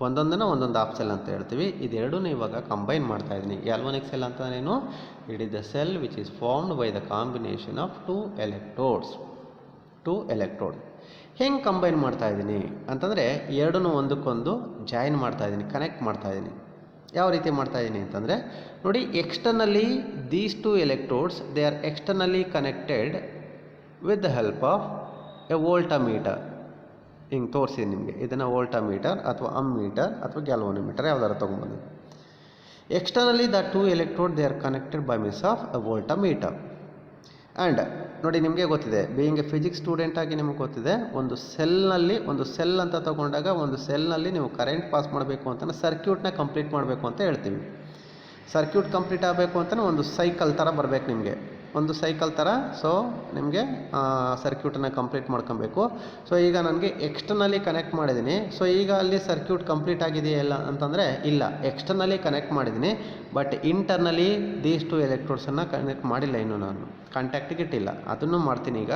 ಒಂದೊಂದನ್ನು ಒಂದೊಂದು ಹಾಫ್ ಸೆಲ್ ಅಂತ ಹೇಳ್ತೀವಿ. ಇದೆರಡೂ ಇವಾಗ ಕಂಬೈನ್ ಮಾಡ್ತಾ ಇದ್ದೀನಿ. ಗ್ಯಾಲ್ವಾನಿಕ್ ಸೆಲ್ ಅಂತ ಏನು? It is the cell which is formed by the combination of 2 electrodes. 2 electrode ಹೆಂಗೆ ಕಂಬೈನ್ ಮಾಡ್ತಾ ಇದ್ದೀನಿ ಅಂತಂದರೆ, ಎರಡನ್ನೂ ಒಂದಕ್ಕೊಂದು ಜಾಯಿನ್ ಮಾಡ್ತಾ ಇದ್ದೀನಿ, ಕನೆಕ್ಟ್ ಮಾಡ್ತಾ ಇದ್ದೀನಿ. ಯಾವ ರೀತಿ ಮಾಡ್ತಾ ಇದ್ದೀನಿ ಅಂತಂದರೆ ನೋಡಿ, externally these 2 electrodes they are externally connected with the help of a voltameter. ಹಿಂಗೆ ತೋರಿಸಿದ್ದೀನಿ ನಿಮಗೆ. ಇದನ್ನು ವೋಲ್ಟಾಮೀಟರ್ ಅಥವಾ ಅಮ್ಮೀಟರ್ ಅಥವಾ ಗ್ಯಾಲ್ವಾನೋಮೀಟರ್ ಯಾವ್ದಾರು ತೊಗೊಂಬಂದು. Externally the 2 electrode they are connected by means of a voltameter. And ನೋಡಿ, ನಿಮಗೆ ಗೊತ್ತಿದೆ, ಬೀಯಿಂಗ್ ಎ ಫಿಸಿಕ್ಸ್ ಸ್ಟೂಡೆಂಟ್ ಆಗಿ ನಿಮಗೆ ಗೊತ್ತಿದೆ, ಒಂದು ಸೆಲ್ನಲ್ಲಿ ಒಂದು ಸೆಲ್ ಅಂತ ತೊಗೊಂಡಾಗ ಒಂದು ಸೆಲ್ನಲ್ಲಿ ನೀವು ಕರೆಂಟ್ ಪಾಸ್ ಮಾಡಬೇಕು ಅಂತ ಸರ್ಕ್ಯೂಟ್ನ ಕಂಪ್ಲೀಟ್ ಮಾಡಬೇಕು ಅಂತ ಹೇಳ್ತೀವಿ. ಸರ್ಕ್ಯೂಟ್ ಕಂಪ್ಲೀಟ್ ಆಗಬೇಕು ಅಂತ ಒಂದು ಸೈಕಲ್ ಥರ ಬರಬೇಕು ನಿಮಗೆ, ಒಂದು ಸೈಕಲ್ ಥರ. ಸೊ ನಿಮಗೆ ಸರ್ಕ್ಯೂಟನ್ನು ಕಂಪ್ಲೀಟ್ ಮಾಡ್ಕೊಬೇಕು. ಸೊ ಈಗ ನನಗೆ ಎಕ್ಸ್ಟರ್ನಲಿ ಕನೆಕ್ಟ್ ಮಾಡಿದ್ದೀನಿ. ಸೊ ಈಗ ಅಲ್ಲಿ ಸರ್ಕ್ಯೂಟ್ ಕಂಪ್ಲೀಟ್ ಆಗಿದೆಯಲ್ಲ ಅಂತಂದರೆ ಇಲ್ಲ, ಎಕ್ಸ್ಟರ್ನಲಿ ಕನೆಕ್ಟ್ ಮಾಡಿದ್ದೀನಿ. ಬಟ್ ಇಂಟರ್ನಲಿ ದೀಸ್ 2 ಎಲೆಕ್ಟ್ರೋಡ್ಸನ್ನು ಕನೆಕ್ಟ್ ಮಾಡಿಲ್ಲ, ಇನ್ನೂ ನಾನು ಕಾಂಟ್ಯಾಕ್ಟಿಗೆ ಇಟ್ಟಿಲ್ಲ. ಅದನ್ನು ಮಾಡ್ತೀನಿ ಈಗ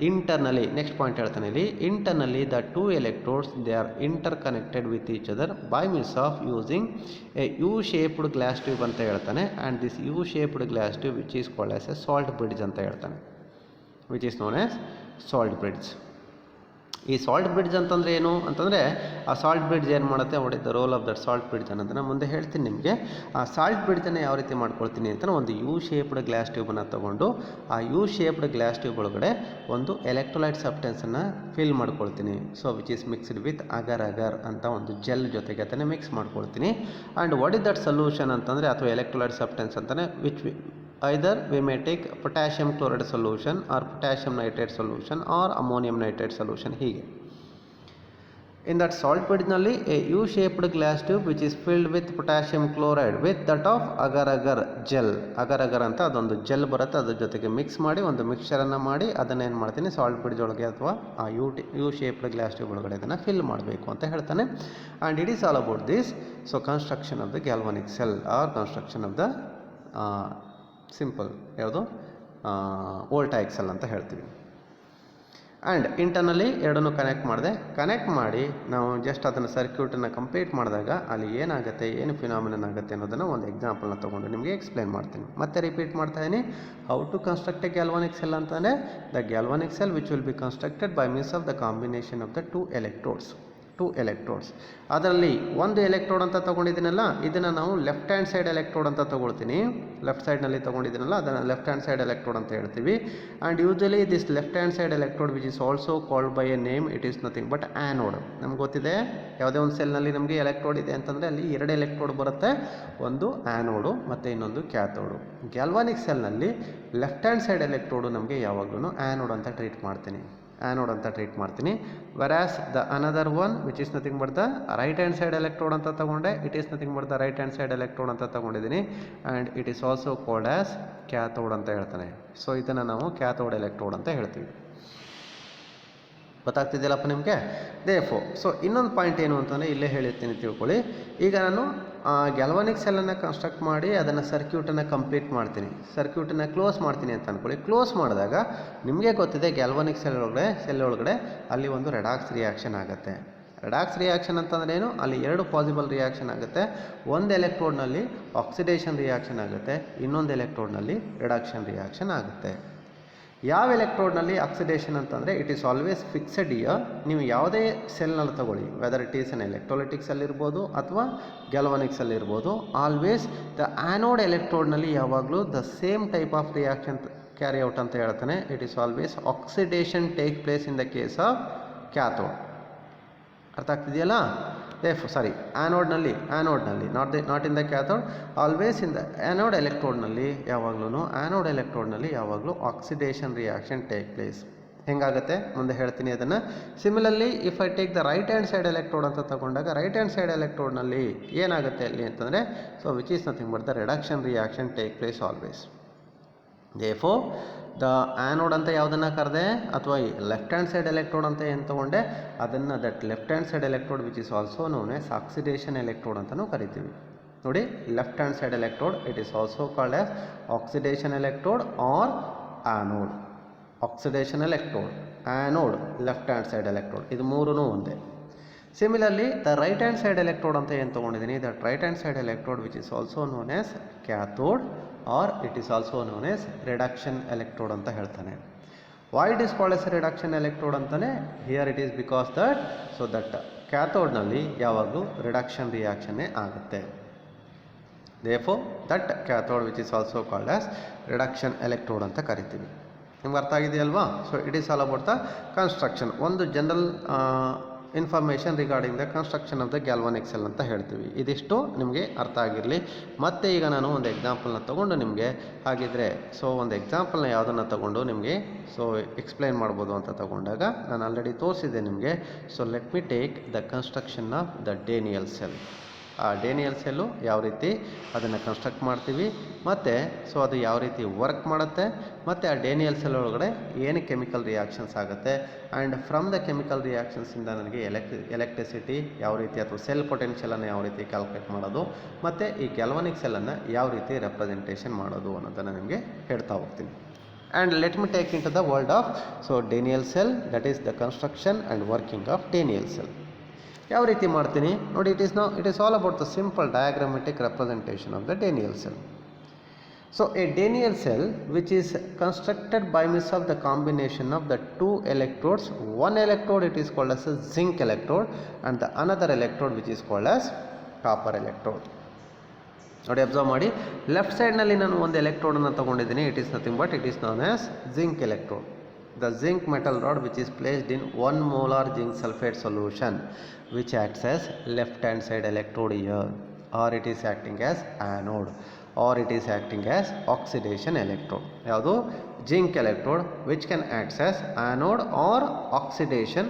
ಇಂಟರ್ನಲಿ. ನೆಕ್ಸ್ಟ್ ಪಾಯಿಂಟ್ ಹೇಳ್ತಾನೆ ಇಲ್ಲಿ, internally the 2 electrodes they are interconnected with each other by means of using a U shaped glass tube ಅಂತ ಹೇಳ್ತಾನೆ. And this U shaped glass tube which is called as a salt bridge ಅಂತ ಹೇಳ್ತಾನೆ, which is known as salt bridge. ಈ salt bridge ಅಂತಂದರೆ ಏನು ಅಂತಂದರೆ, ಆ salt bridge ಏನು ಮಾಡುತ್ತೆ, what is the role of that salt bridge ಅನ್ನೋದನ್ನು ಮುಂದೆ ಹೇಳ್ತೀನಿ ನಿಮಗೆ. ಆ ಸಾಲ್ಟ್ ಬ್ರಿಡ್ಜನ್ನು ಯಾವ ರೀತಿ ಮಾಡ್ಕೊಳ್ತೀನಿ ಅಂತ, ಒಂದು ಯು ಶೇಪ್ಡ್ ಗ್ಲಾಸ್ ಟ್ಯೂಬನ್ನು ತೊಗೊಂಡು ಆ ಯು ಶೇಪ್ಡ್ ಗ್ಲಾಸ್ ಟ್ಯೂಬ್ ಒಳಗಡೆ ಒಂದು ಎಲೆಕ್ಟ್ರೋಲೈಟ್ ಸಬ್ಸ್ಟೆನ್ಸನ್ನು ಫಿಲ್ ಮಾಡ್ಕೊಳ್ತೀನಿ. So which is mixed with agar agar ಅಂತ ಒಂದು ಜೆಲ್ ಜೊತೆಗೆ ಅದನ್ನು ಮಿಕ್ಸ್ ಮಾಡ್ಕೊಳ್ತೀನಿ. And what is that solution ಅಂತಂದರೆ, ಅಥವಾ ಎಲೆಕ್ಟ್ರೋಲೈಟ್ ಸಬ್ಸ್ಟೆನ್ಸ್ ಅಂತಾನೆ, which either we may take potassium chloride solution or potassium nitrate solution or ammonium nitrate solution. ಹೀಗೆ in that salt bed ನಲ್ಲಿ a U shaped glass tube which is filled with potassium chloride with that of agar agar gel. agar agar ಅಂತ ಅದೊಂದು gel ಬರುತ್ತೆ, ಅದ್ರ ಜೊತೆಗೆ mix ಮಾಡಿ ಒಂದು ಮಿಕ್ಸ್ಚರನ್ನು ಮಾಡಿ ಅದನ್ನು ಏನು ಮಾಡ್ತೀನಿ, ಸಾಲ್ಟ್ ಬ್ರಿಡ್ಜ್ ಒಳಗೆ ಅಥವಾ ಆ ಯು ಶೇಪ್ಡ್ ಗ್ಲಾಸ್ ಟ್ಯೂಬ್ ಒಳಗಡೆ ಇದನ್ನು ಫಿಲ್ ಮಾಡಬೇಕು ಅಂತ ಹೇಳ್ತಾನೆ. And it is all about this. So construction of the galvanic cell or construction of the simple ಯಾವುದು ವೋಲ್ಟಾಯಿಕ್ ಸೆಲ್ ಅಂತ ಹೇಳ್ತೀವಿ. ಆ್ಯಂಡ್ ಇಂಟರ್ನಲ್ಲಿ ಎರಡನ್ನೂ ಕನೆಕ್ಟ್ ಮಾಡಿ ನಾವು ಜಸ್ಟ್ ಅದನ್ನು ಸರ್ಕ್ಯೂಟನ್ನು ಕಂಪ್ಲೀಟ್ ಮಾಡಿದಾಗ ಅಲ್ಲಿ ಏನಾಗುತ್ತೆ, ಏನು ಫಿನಾಮಿನನ್ ಆಗುತ್ತೆ ಅನ್ನೋದನ್ನು ಒಂದು ಎಕ್ಸಾಂಪಲ್ನ ತೊಗೊಂಡು ನಿಮಗೆ ಎಕ್ಸ್ಪ್ಲೇನ್ ಮಾಡ್ತೀನಿ. ಮತ್ತೆ ರಿಪೀಟ್ ಮಾಡ್ತಾ ಇದ್ದೀನಿ, how to construct a galvanic cell ಅಂತಂದರೆ, the galvanic cell which will be constructed by means of the combination of the 2 electrodes. 2 electrodes, ಅದರಲ್ಲಿ ಒಂದು ಎಲೆಕ್ಟ್ರೋಡ್ ಅಂತ ತೊಗೊಂಡಿದ್ದೀನಲ್ಲ, ಇದನ್ನು ನಾವು ಲೆಫ್ಟ್ ಹ್ಯಾಂಡ್ ಸೈಡ್ ಎಲೆಕ್ಟ್ರೋಡ್ ಅಂತ ತೊಗೊಳ್ತೀನಿ. ಲೆಫ್ಟ್ ಸೈಡ್ನಲ್ಲಿ ತೊಗೊಂಡಿದ್ದೀನಲ್ಲ ಅದನ್ನು ಲೆಫ್ಟ್ ಹ್ಯಾಂಡ್ ಸೈಡ್ ಎಲೆಕ್ಟ್ರೋಡ್ ಅಂತ ಹೇಳ್ತೀವಿ. And usually this left hand side electrode which is also called by A name, it is nothing but anode. ನಮ್ಗೆ ಗೊತ್ತಿದೆ, ಯಾವುದೇ ಒಂದು ಸೆಲ್ನಲ್ಲಿ ನಮಗೆ ಎಲೆಕ್ಟ್ರೋಡ್ ಇದೆ ಅಂತಂದರೆ ಅಲ್ಲಿ 2 ಎಲೆಕ್ಟ್ರೋಡ್ ಬರುತ್ತೆ, ಒಂದು ಆ್ಯನೋಡು ಮತ್ತು ಇನ್ನೊಂದು ಕ್ಯಾಥೋಡು. ಗ್ಯಾಲ್ವಾನಿಕ್ ಸೆಲ್ನಲ್ಲಿ ಲೆಫ್ಟ್ ಹ್ಯಾಂಡ್ ಸೈಡ್ ಎಲೆಕ್ಟ್ರೋಡು ನಮಗೆ ಯಾವಾಗಲೂ ಆ್ಯನೋಡ್ ಅಂತ ಟ್ರೀಟ್ ಮಾಡ್ತೀನಿ. Whereas the another one which is nothing but the right hand side electrode ಅಂತ ತಗೊಂಡೆ, it is nothing but the right hand side electrode ಅಂತ ತಗೊಂಡಿದ್ದೀನಿ. And it is also called as cathode ಅಂತ ಹೇಳ್ತಾನೆ. So ಇದನ್ನು ನಾವು cathode electrode ಅಂತ ಹೇಳ್ತೀವಿ. ಗೊತ್ತಾಗ್ತಿದೆಯಲ್ಲಪ್ಪ ನಿಮಗೆ. ಸೊ ಇನ್ನೊಂದು ಪಾಯಿಂಟ್ ಏನು ಅಂತಂದರೆ ಇಲ್ಲೇ ಹೇಳಿರ್ತೀನಿ ತಿಳ್ಕೊಳ್ಳಿ. ಈಗ ನಾನು ಗ್ಯಾಲ್ವಾನಿಕ್ ಸೆಲ್ಲನ್ನು ಕನ್ಸ್ಟ್ರಕ್ಟ್ ಮಾಡಿ ಅದನ್ನು ಸರ್ಕ್ಯೂಟನ್ನು ಕಂಪ್ಲೀಟ್ ಮಾಡ್ತೀನಿ, ಸರ್ಕ್ಯೂಟನ್ನು ಕ್ಲೋಸ್ ಮಾಡ್ತೀನಿ ಅಂತ ಅಂದ್ಕೊಳ್ಳಿ. ಕ್ಲೋಸ್ ಮಾಡಿದಾಗ ನಿಮಗೆ ಗೊತ್ತಿದೆ ಗ್ಯಾಲ್ವಾನಿಕ್ ಸೆಲ್ ಒಳಗಡೆ ಅಲ್ಲಿ ಒಂದು ರೆಡಾಕ್ಸ್ ರಿಯಾಕ್ಷನ್ ಆಗುತ್ತೆ. ರೆಡಾಕ್ಸ್ ರಿಯಾಕ್ಷನ್ ಅಂತಂದ್ರೆ ಏನು, ಅಲ್ಲಿ 2 ಪಾಸಿಬಲ್ ರಿಯಾಕ್ಷನ್ ಆಗುತ್ತೆ. ಒಂದು ಎಲೆಕ್ಟ್ರೋಡ್ನಲ್ಲಿ ಆಕ್ಸಿಡೇಷನ್ ರಿಯಾಕ್ಷನ್ ಆಗುತ್ತೆ, ಇನ್ನೊಂದು ಎಲೆಕ್ಟ್ರೋಡ್ನಲ್ಲಿ ರಿಡಕ್ಷನ್ ರಿಯಾಕ್ಷನ್ ಆಗುತ್ತೆ. ಯಾವ ಎಲೆಕ್ಟ್ರೋಡ್ನಲ್ಲಿ ಆಕ್ಸಿಡೇಷನ್ ಅಂತಂದರೆ it is always fixed here. ನೀವು ಯಾವುದೇ ಸೆಲ್ನಲ್ಲಿ ತಗೊಳ್ಳಿ, whether it is an electrolytic cell ಇರ್ಬೋದು ಅಥವಾ ಗ್ಯಾಲ್ವಾನಿಕ್ ಸೆಲ್ ಇರ್ಬೋದು, ಆಲ್ವೇಸ್ ದ ಆ್ಯನೋಡ್ ಎಲೆಕ್ಟ್ರೋಡ್ನಲ್ಲಿ ಯಾವಾಗಲೂ the same type of reaction carry out ಅಂತ ಹೇಳ್ತಾನೆ. It is always oxidation take place in the case of cathode. ಅರ್ಥ ಆಗ್ತಿದೆಯಲ್ಲ. ಸಾರಿ, ಆ್ಯನೋಡ್ನಲ್ಲಿ not in the cathode, always in the anode ಎಲೆಕ್ಟ್ರೋಡ್ನಲ್ಲಿ ಯಾವಾಗಲೂ ಆಕ್ಸಿಡೇಷನ್ ರಿಯಾಕ್ಷನ್ ಟೇಕ್ ಪ್ಲೇಸ್. ಹೆಂಗಾಗುತ್ತೆ ಮುಂದೆ ಹೇಳ್ತೀನಿ ಅದನ್ನು. Similarly if I take the right hand side electrode ಅಂತ ತಗೊಂಡಾಗ ರೈಟ್ ಹ್ಯಾಂಡ್ ಸೈಡ್ ಎಲೆಕ್ಟ್ರೋಡ್ನಲ್ಲಿ ಏನಾಗುತ್ತೆ ಅಲ್ಲಿ ಅಂತಂದರೆ, so which is nothing but the reduction reaction take place always. Therefore the anode ಅಂತ ಯಾವುದನ್ನು ಕರೆದೆ ಅಥವಾ ಲೆಫ್ಟ್ ಹ್ಯಾಂಡ್ ಸೈಡ್ ಎಲೆಕ್ಟ್ರೋಡ್ ಅಂತ ಏನು ತೊಗೊಂಡೆ ಅದನ್ನು that left hand side electrode which is also known as oxidation electrode ಅಂತಲೂ ಕರಿತೀವಿ. ನೋಡಿ, left hand side electrode it is also called as oxidation electrode or anode. Oxidation electrode, anode, left hand side electrode, ಇದು ಮೂರೂ ಒಂದೇ. Similarly the right hand side electrode ಅಂತ ಏನು ತೊಗೊಂಡಿದ್ದೀನಿ, that right hand side electrode which is also known as cathode or it is also known as reduction electrode ಅಂತ ಹೇಳ್ತಾನೆ. Why it is called as reduction electrode ಅಂತಾನೆ, here it is because that that ಕ್ಯಾಥೋಡ್ನಲ್ಲಿ ಯಾವಾಗಲೂ reduction ರಿಯಾಕ್ಷನ್ನೇ ಆಗುತ್ತೆ. Therefore that cathode which is also called as reduction electrode ಅಂತ ಕರಿತೀವಿ. ನಿಮ್ಗೆ ಅರ್ಥ ಆಗಿದೆಯಲ್ವಾ. So it is all about the construction, ಒಂದು general information regarding the construction of the galvanic cell ಅಂತ ಹೇಳ್ತೀವಿ. ಇದಿಷ್ಟು ನಿಮಗೆ ಅರ್ಥ ಆಗಿರಲಿ. ಮತ್ತು ಈಗ ನಾನು ಒಂದು ಎಕ್ಸಾಂಪಲ್ನ ತೊಗೊಂಡು ನಿಮಗೆ ಹಾಗಿದ್ರೆ ಒಂದು ಎಕ್ಸಾಂಪಲ್ನ ಯಾವುದನ್ನು ತೊಗೊಂಡು ನಿಮಗೆ ಎಕ್ಸ್ಪ್ಲೈನ್ ಮಾಡ್ಬೋದು ಅಂತ ತಗೊಂಡಾಗ ನಾನು ಆಲ್ರೆಡಿ ತೋರಿಸಿದ್ದೆ ನಿಮಗೆ. Let me take the construction of the Daniell cell. ಆ ಡೇನಿಯಲ್ ಸೆಲ್ಲು ಯಾವ ರೀತಿ ಅದನ್ನು ಕನ್ಸ್ಟ್ರಕ್ಟ್ ಮಾಡ್ತೀವಿ, ಮತ್ತು ಅದು ಯಾವ ರೀತಿ ವರ್ಕ್ ಮಾಡುತ್ತೆ, ಮತ್ತು ಆ ಡೇನಿಯಲ್ ಸೆಲ್ ಒಳಗಡೆ ಏನು ಕೆಮಿಕಲ್ ರಿಯಾಕ್ಷನ್ಸ್ ಆಗುತ್ತೆ, ಆ್ಯಂಡ್ ಫ್ರಮ್ ದ ಕೆಮಿಕಲ್ ರಿಯಾಕ್ಷನ್ಸಿಂದ ನನಗೆ ಎಲೆಕ್ಟ್ರಿಸಿಟಿ ಯಾವ ರೀತಿ ಅಥವಾ ಸೆಲ್ ಪೊಟೆನ್ಷಿಯಲನ್ನು ಯಾವ ರೀತಿ ಕ್ಯಾಲ್ಕುಲೇಟ್ ಮಾಡೋದು, ಮತ್ತು ಈ ಗ್ಯಾಲ್ವಾನಿಕ್ ಸೆಲ್ಲನ್ನು ಯಾವ ರೀತಿ ರೆಪ್ರೆಸೆಂಟೇಷನ್ ಮಾಡೋದು ಅನ್ನೋದನ್ನು ನಿಮಗೆ ಹೇಳ್ತಾ ಹೋಗ್ತೀನಿ. And let me take into the world of Daniel cell, that is the construction and working of Daniel cell. ಯಾವ ರೀತಿ ಮಾಡ್ತೀನಿ ನೋಡಿ. It is all about the simple diagrammatic representation of the Daniell cell. A Daniell cell which is constructed by means of the combination of the 2 electrodes. One electrode it is called as a zinc electrode and the another electrode which is called as copper electrode. ನೋಡಿ, observe ಮಾಡಿ, left ಸೈಡ್ನಲ್ಲಿ ನಾನು ಒಂದು ಎಲೆಕ್ಟ್ರೋಡನ್ನು ತೊಗೊಂಡಿದ್ದೀನಿ. It is nothing but it is known as zinc electrode. The zinc metal rod which is placed in 1 molar zinc sulfate solution which acts as left hand side electrode here, or it is acting as anode, or it is acting as oxidation electrode. ಯಾವುದು zinc electrode which can act as anode or oxidation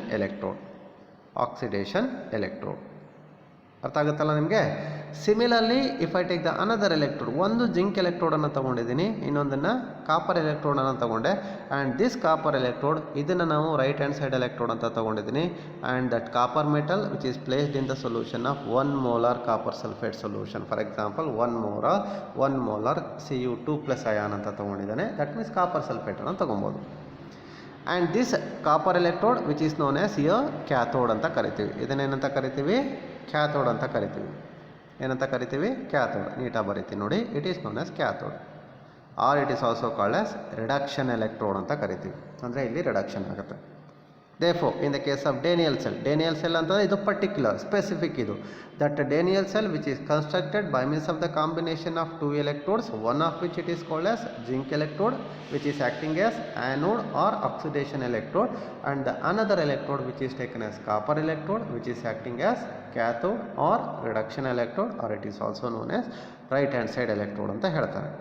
electrode. ಅರ್ಥ ಆಗುತ್ತಲ್ಲ ನಿಮಗೆ. Similarly if I take the another electrode, ಒಂದು zinc ಎಲೆಕ್ಟ್ರೋಡನ್ನು ತೊಗೊಂಡಿದ್ದೀನಿ, ಇನ್ನೊಂದನ್ನು copper ಎಲೆಕ್ಟ್ರೋಡನ್ನು ತೊಗೊಂಡೆ. And this copper electrode ಇದನ್ನು ನಾವು ರೈಟ್ ಹ್ಯಾಂಡ್ ಸೈಡ್ ಎಲೆಕ್ಟ್ರೋಡ್ ಅಂತ ತೊಗೊಂಡಿದ್ದೀನಿ. And that copper metal which is placed in the solution of 1 molar copper sulphate solution. For example 1 molar Cu2+ ion ಅಂತ ತೊಗೊಂಡಿದ್ದಾನೆ. That means copper ಸಲ್ಫೇಟನ್ನು ತೊಗೊಬೋದು. And this copper electrode which is known as here cathode ಅಂತ ಕರಿತೀವಿ. ಇದನ್ನೇನಂತ ಕರಿತೀವಿ? Cathode ಅಂತ ಕರಿತೀವಿ. ಏನಂತ ಕರಿತೀವಿ? Cathode. ನೀಟಾಗಿ ಬರೀತೀವಿ ನೋಡಿ. It is known as cathode, or it is also called as reduction electrode ಅಂತ ಕರಿತೀವಿ. ಅಂದರೆ ಇಲ್ಲಿ ರಿಡಕ್ಷನ್ ಆಗುತ್ತೆ. Therefore, in the case of Daniell cell ಅಂತಂದರೆ ಇದು ಪರ್ಟಿಕ್ಯುಲರ್ ಸ್ಪೆಸಿಫಿಕ್. ಇದು that Daniell cell which is constructed by means of the combination of 2 electrodes, one of which it is called as zinc electrode which is acting as anode or oxidation electrode, and the another electrode which is taken as copper electrode which is acting as cathode or reduction electrode, or it is also known as right hand side electrode ಅಂತ ಹೇಳ್ತಾರೆ.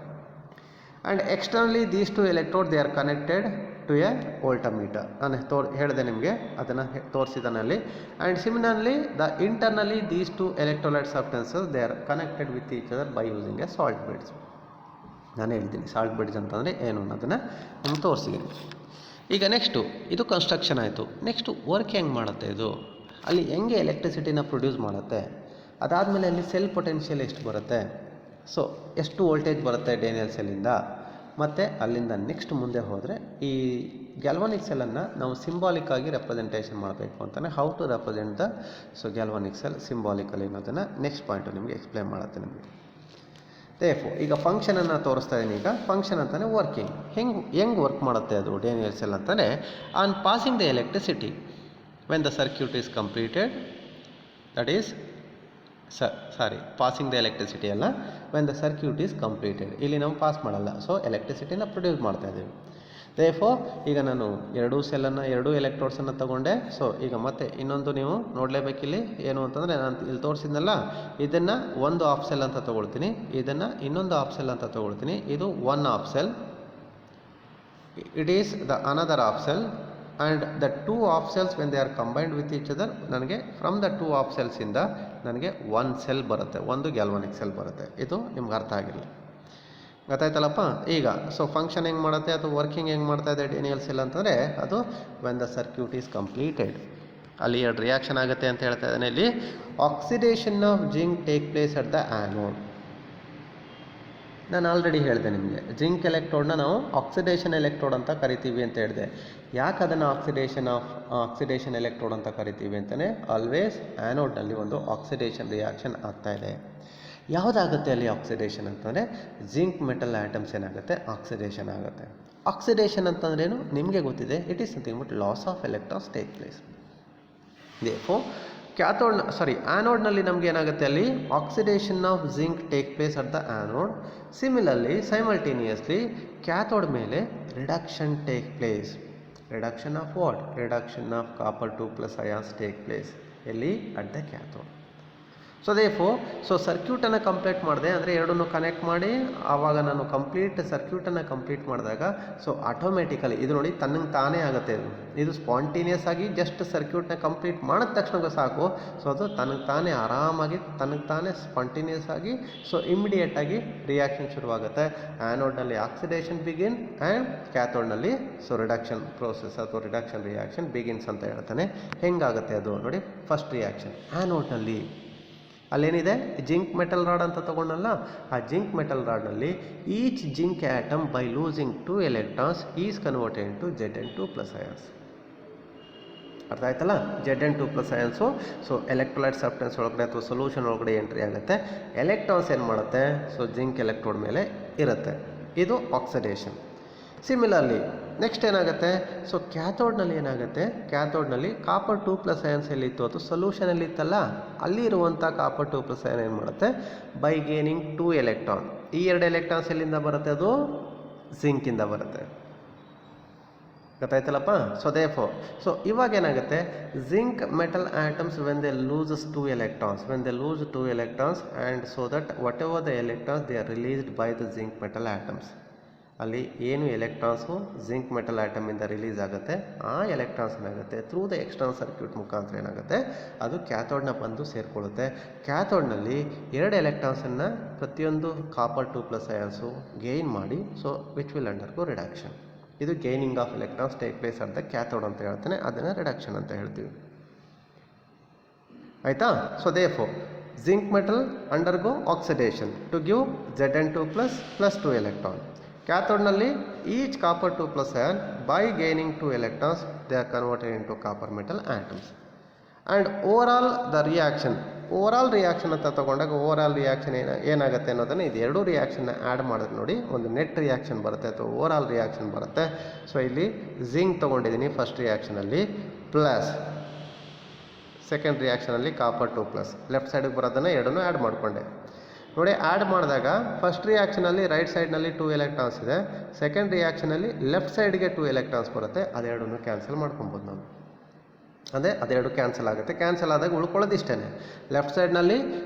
And externally these 2 electrodes they are connected to a voltmeter. ನಾನು ಹೇಳಿದೆ ನಿಮಗೆ, ಅದನ್ನು ತೋರಿಸಿದನಲ್ಲಿ. And similarly the internally these 2 electrolyte substances they are connected with each other by using a salt bridge. ನಾನು ಹೇಳ್ತೀನಿ salt bridge ಅಂತಂದರೆ ಏನು ಅನ್ನೋದನ್ನು ನಿಮ್ಗೆ ತೋರಿಸಿದ್ದೀನಿ. ಈಗ ನೆಕ್ಸ್ಟು ಇದು ಕನ್ಸ್ಟ್ರಕ್ಷನ್ ಆಯಿತು. ನೆಕ್ಸ್ಟು ವರ್ಕ್ ಹೆಂಗೆ ಮಾಡುತ್ತೆ ಇದು, ಅಲ್ಲಿ ಹೆಂಗೆ ಎಲೆಕ್ಟ್ರಿಸಿಟಿನ ಪ್ರೊಡ್ಯೂಸ್ ಮಾಡುತ್ತೆ, ಅದಾದಮೇಲೆ ಅಲ್ಲಿ ಸೆಲ್ ಪೊಟೆನ್ಷಿಯಲ್ ಎಷ್ಟು ಬರುತ್ತೆ, ಸೊ ಎಷ್ಟು ವೋಲ್ಟೇಜ್ ಬರುತ್ತೆ ಡೇನಿಯಲ್ ಸೆಲ್ಲಿಂದ, ಮತ್ತು ಅಲ್ಲಿಂದ ನೆಕ್ಸ್ಟ್ ಮುಂದೆ ಹೋದರೆ ಈ ಗ್ಯಾಲ್ವಾನಿಕ್ ಸೆಲ್ಲನ್ನು ನಾವು ಸಿಂಬಾಲಿಕ್ಕಾಗಿ ರೆಪ್ರೆಸೆಂಟೇಷನ್ ಮಾಡಬೇಕು ಅಂತಲೇ how to represent the galvanic cell symbolically ಅನ್ನೋದನ್ನು ನೆಕ್ಸ್ಟ್ ಪಾಯಿಂಟು ನಿಮಗೆ ಎಕ್ಸ್ಪ್ಲೇನ್ ಮಾಡುತ್ತೆ ನಿಮಗೆ. ಈಗ ಫಂಕ್ಷನನ್ನು ತೋರಿಸ್ತಾ ಇದ್ದೀನಿ. ಈಗ ಫಂಕ್ಷನ್ ಅಂತಲೇ ವರ್ಕಿಂಗ್ ಹೆಂಗೆ ವರ್ಕ್ ಮಾಡುತ್ತೆ ಅದು ಡೇನಿಯಲ್ ಸೆಲ್ ಅಂತಲೇ on passing the electricity when the circuit is completed, that is passing the electricity ಅಲ್ಲ, when the circuit is completed. ಇಲ್ಲಿ ನಾವು ಪಾಸ್ ಮಾಡಲ್ಲ, ಸೊ ಎಲೆಕ್ಟ್ರಿಸಿಟಿನ ಪ್ರೊಡ್ಯೂಸ್ ಮಾಡ್ತಾ ಇದ್ದೀವಿ. ಈಗ ನಾನು ಎರಡೂ ಎಲೆಕ್ಟ್ರೋಡ್ಸನ್ನು ತಗೊಂಡೆ. ಸೊ ಈಗ ಮತ್ತೆ ಇನ್ನೊಂದು ನೀವು ನೋಡಲೇಬೇಕಿಲ್ಲಿ ಏನು ಅಂತಂದರೆ, ನಾನು ಇಲ್ಲಿ ತೋರಿಸಿದ್ನಲ್ಲ, ಇದನ್ನು ಒಂದು ಆಫ್ ಸೆಲ್ ಅಂತ ತೊಗೊಳ್ತೀನಿ, ಇದನ್ನು ಇನ್ನೊಂದು ಆಫ್ ಸೆಲ್ ಅಂತ ತೊಗೊಳ್ತೀನಿ. ಇದು one of cell, it is the another of cell, and the two of cells when they are combined with each other, ನನಗೆ ಫ್ರಮ್ ದ ಟೂ ಆಫ್ ಸೆಲ್ಸಿಂದ ನನಗೆ ಒನ್ ಸೆಲ್ ಬರುತ್ತೆ, ಒಂದು ಗ್ಯಾಲ್ವಾನಿಕ್ ಸೆಲ್ ಬರುತ್ತೆ. ಇದು ನಿಮ್ಗೆ ಅರ್ಥ ಆಗಿರಲಿ, ಗೊತ್ತಾಯ್ತಲ್ಲಪ್ಪ. ಈಗ ಸೊ ಫಂಕ್ಷನ್ ಹೆಂಗೆ ಮಾಡುತ್ತೆ ಅದು ವರ್ಕಿಂಗ್ ಹೆಂಗೆ ಮಾಡ್ತಾ ಇದೆ ಡೇನಿಯಲ್ ಸೆಲ್ ಅಂತಂದರೆ, ಅದು when the circuit is completed, ಅಲ್ಲಿ ಎರಡು ರಿಯಾಕ್ಷನ್ ಆಗುತ್ತೆ ಅಂತ ಹೇಳ್ತಾ ಇದ್ದಾನೆ. ಇಲ್ಲಿ oxidation of zinc take place at the anode. ನಾನು ಆಲ್ರೆಡಿ ಹೇಳಿದೆ ನಿಮಗೆ, ಜಿಂಕ್ ಎಲೆಕ್ಟ್ರೋಡ್ನ ನಾವು ಆಕ್ಸಿಡೇಷನ್ ಎಲೆಕ್ಟ್ರೋಡ್ ಅಂತ ಕರಿತೀವಿ ಅಂತ ಹೇಳಿದೆ. ಯಾಕೆ ಅದನ್ನು ಆಕ್ಸಿಡೇಷನ್ ಎಲೆಕ್ಟ್ರೋಡ್ ಅಂತ ಕರಿತೀವಿ ಅಂತಲೇ, ಆಲ್ವೇಸ್ ಆ್ಯನೋಡ್ನಲ್ಲಿ ಒಂದು ಆಕ್ಸಿಡೇಷನ್ ರಿಯಾಕ್ಷನ್ ಆಗ್ತಾ ಇದೆ. ಯಾವುದಾಗುತ್ತೆ ಅಲ್ಲಿ ಆಕ್ಸಿಡೇಷನ್ ಅಂತಂದರೆ, ಜಿಂಕ್ ಮೆಟಲ್ ಆಟಮ್ಸ್ ಏನಾಗುತ್ತೆ, ಆಕ್ಸಿಡೇಷನ್ ಆಗುತ್ತೆ. ಆಕ್ಸಿಡೇಷನ್ ಅಂತಂದ್ರೇನು ನಿಮಗೆ ಗೊತ್ತಿದೆ, it is something but loss of electrons take place. ಆ್ಯನೋಡ್ನಲ್ಲಿ ನಮ್ಗೆ ಏನಾಗುತ್ತೆ, ಅಲ್ಲಿ oxidation of zinc take place at the anode. Similarly simultaneously cathode ಮೇಲೆ reduction take place. Reduction of what? Reduction of copper 2+ ions take place ಎಲ್ಲಿ? At the cathode. So ಸರ್ಕ್ಯೂಟನ್ನು complete ಮಾಡಿದೆ ಅಂದರೆ ಎರಡನ್ನೂ ಕನೆಕ್ಟ್ ಮಾಡಿ ಆವಾಗ ನಾನು ಸರ್ಕ್ಯೂಟನ್ನು ಕಂಪ್ಲೀಟ್ ಮಾಡಿದಾಗ ಸೊ ಆಟೋಮೆಟಿಕಲಿ ಇದು ನೋಡಿ ತನ್ನಂಗೆ ತಾನೇ ಆಗುತ್ತೆ. ಇದು ಸ್ಪಾಂಟೇನಿಯಸ್ ಆಗಿ ಜಸ್ಟ್ ಸರ್ಕ್ಯೂಟ್ನ ಕಂಪ್ಲೀಟ್ ಮಾಡಿದ ತಕ್ಷಣ ಸಾಕು. ಸೊ ಅದು ತನಗೆ ತಾನೇ ಆರಾಮಾಗಿ ತನಗೆ ತಾನೇ ಸ್ಪಾಂಟೇನಿಯಸ್ ಆಗಿ ಸೊ ಇಮಿಡಿಯೇಟ್ ಆಗಿ ರಿಯಾಕ್ಷನ್ ಶುರುವಾಗುತ್ತೆ. ಆ್ಯನೋಡ್ನಲ್ಲಿ ಆಕ್ಸಿಡೇಷನ್ ಬಿಗಿನ್ ಆ್ಯಂಡ್ ಕ್ಯಾಥೋಡ್ನಲ್ಲಿ ಸೊ ರಿಡಕ್ಷನ್ ಪ್ರೋಸೆಸ್ ಅಥವಾ ರಿಡಕ್ಷನ್ ರಿಯಾಕ್ಷನ್ ಬಿಗಿನ್ಸ್ ಅಂತ ಹೇಳ್ತಾನೆ. ಹೆಂಗಾಗುತ್ತೆ ಅದು ನೋಡಿ. ಫಸ್ಟ್ ರಿಯಾಕ್ಷನ್ ಆ್ಯನೋಡ್ನಲ್ಲಿ ಅಲ್ಲೇನಿದೆ, ಜಿಂಕ್ ಮೆಟಲ್ ರಾಡ್ ಅಂತ ತಗೊಂಡಲ್ಲ, ಆ ಜಿಂಕ್ ಮೆಟಲ್ ರಾಡ್ನಲ್ಲಿ each zinc atom by losing 2 electrons is converted into Zn2+ ions. ಅರ್ಥ ಆಯ್ತಲ್ಲ? Zn2+ ions so electrolyte substance ಒಳಗಡೆ ಅಥವಾ ಸೊಲ್ಯೂಷನ್ ಒಳಗಡೆ ಎಂಟ್ರಿ ಆಗುತ್ತೆ. ಎಲೆಕ್ಟ್ರಾನ್ಸ್ ಏನು ಮಾಡುತ್ತೆ, ಸೊ ಜಿಂಕ್ ಎಲೆಕ್ಟ್ರೋಡ್ ಮೇಲೆ ಇರುತ್ತೆ. ಇದು ಆಕ್ಸಿಡೇಷನ್. ಸಿಮಿಲರ್ಲಿ ನೆಕ್ಸ್ಟ್ ಏನಾಗುತ್ತೆ, ಸೊ ಕ್ಯಾಥೋಡ್ನಲ್ಲಿ ಏನಾಗುತ್ತೆ, ಕ್ಯಾಥೋಡ್ನಲ್ಲಿ ಕಾಪರ್ 2+ ಅಯಾನ್ಸ್ ಎಲ್ಲಿತ್ತು ಅದು ಸೊಲ್ಯೂಷನಲ್ಲಿ ಇತ್ತಲ್ಲ, ಅಲ್ಲಿ ಇರುವಂಥ ಕಾಪರ್ 2+ ಅಯಾನ್ ಏನು ಮಾಡುತ್ತೆ, ಬೈ ಗೇನಿಂಗ್ 2 ಎಲೆಕ್ಟ್ರಾನ್. ಈ 2 ಎಲೆಕ್ಟ್ರಾನ್ಸ್ ಎಲ್ಲಿಂದ ಬರುತ್ತೆ, ಅದು ಜಿಂಕಿಂದ ಬರುತ್ತೆ. ಗೊತ್ತಾಯ್ತಲ್ಲಪ್ಪ? ಸೊ ಇವಾಗ ಏನಾಗುತ್ತೆ, zinc metal atoms when they loses 2 electrons and so that what ever the electrons they are released by the zinc metal atoms. ಅಲ್ಲಿ ಏನು ಎಲೆಕ್ಟ್ರಾನ್ಸು ಜಿಂಕ್ ಮೆಟಲ್ ಆಟಮಿಂದ ರಿಲೀಸ್ ಆಗುತ್ತೆ, ಆ ಎಲೆಕ್ಟ್ರಾನ್ಸ್ ಏನಾಗುತ್ತೆ ಥ್ರೂ ದ ಎಕ್ಸ್ಟರ್ನಲ್ ಸರ್ಕ್ಯೂಟ್ ಮುಖಾಂತರ ಏನಾಗುತ್ತೆ, ಅದು ಕ್ಯಾಥೋಡ್ನ ಬಂದು ಸೇರಿಕೊಳ್ಳುತ್ತೆ. ಕ್ಯಾಥೋಡ್ನಲ್ಲಿ 2 ಎಲೆಕ್ಟ್ರಾನ್ಸನ್ನು ಪ್ರತಿಯೊಂದು ಕಾಪರ್ 2+ ಅಯಾನ್ಸು ಗೇನ್ ಮಾಡಿ so which will undergo reduction. ಇದು gaining of electrons take place at the cathode ಅಂತ ಹೇಳ್ತಾನೆ, ಅದನ್ನು ರಿಡಕ್ಷನ್ ಅಂತ ಹೇಳ್ತೀವಿ. ಆಯಿತಾ? So zinc metal undergo oxidation to give Zn2+ + 2 electron. ಕ್ಯಾಥೋಡ್ನಲ್ಲಿ each copper 2+ ion by gaining 2 electrons they are converted into copper metal atoms. And overall reaction ಅಂತ ತಗೊಂಡಾಗ overall reaction ಏನಾಗುತ್ತೆ ಅನ್ನೋದನ್ನು ಇದು 2 ರಿಯಾಕ್ಷನ್ನ ಆ್ಯಡ್ ಮಾಡಿದ್ರೆ ನೋಡಿ ಒಂದು ನೆಟ್ ರಿಯಾಕ್ಷನ್ ಬರುತ್ತೆ ಅಥವಾ ಓವರಾಲ್ ರಿಯಾಕ್ಷನ್ ಬರುತ್ತೆ. ಸೊ ಇಲ್ಲಿ ಜಿಂಕ್ ತೊಗೊಂಡಿದ್ದೀನಿ ಫಸ್ಟ್ ರಿಯಾಕ್ಷನಲ್ಲಿ, ಪ್ಲಸ್ ಸೆಕೆಂಡ್ ರಿಯಾಕ್ಷನಲ್ಲಿ ಕಾಪರ್ 2+, ಲೆಫ್ಟ್ ಸೈಡಿಗೆ ಬರೋದನ್ನು ಎರಡನ್ನೂ ಆ್ಯಡ್ ಮಾಡಿಕೊಂಡೆ ನೋಡಿ. ಆ್ಯಡ್ ಮಾಡಿದಾಗ ಫಸ್ಟ್ ರಿಯಾಕ್ಷನಲ್ಲಿ ರೈಟ್ ಸೈಡ್ನಲ್ಲಿ 2 electrons ಇದೆ, ಸೆಕೆಂಡ್ ರಿಯಾಕ್ಷನಲ್ಲಿ ಲೆಫ್ಟ್ ಸೈಡ್ಗೆ 2 electrons ಬರುತ್ತೆ. ಅದೆರಡನ್ನೂ ಕ್ಯಾನ್ಸಲ್ ಮಾಡ್ಕೊಬೋದು ನಾವು. ಅದೆರಡು ಕ್ಯಾನ್ಸಲ್ ಆಗುತ್ತೆ. ಕ್ಯಾನ್ಸಲ್ ಆದಾಗ ಉಳ್ಕೊಳ್ಳೋದು ಇಷ್ಟೇ, ಲೆಫ್ಟ್ ಸೈಡ್ನಲ್ಲಿ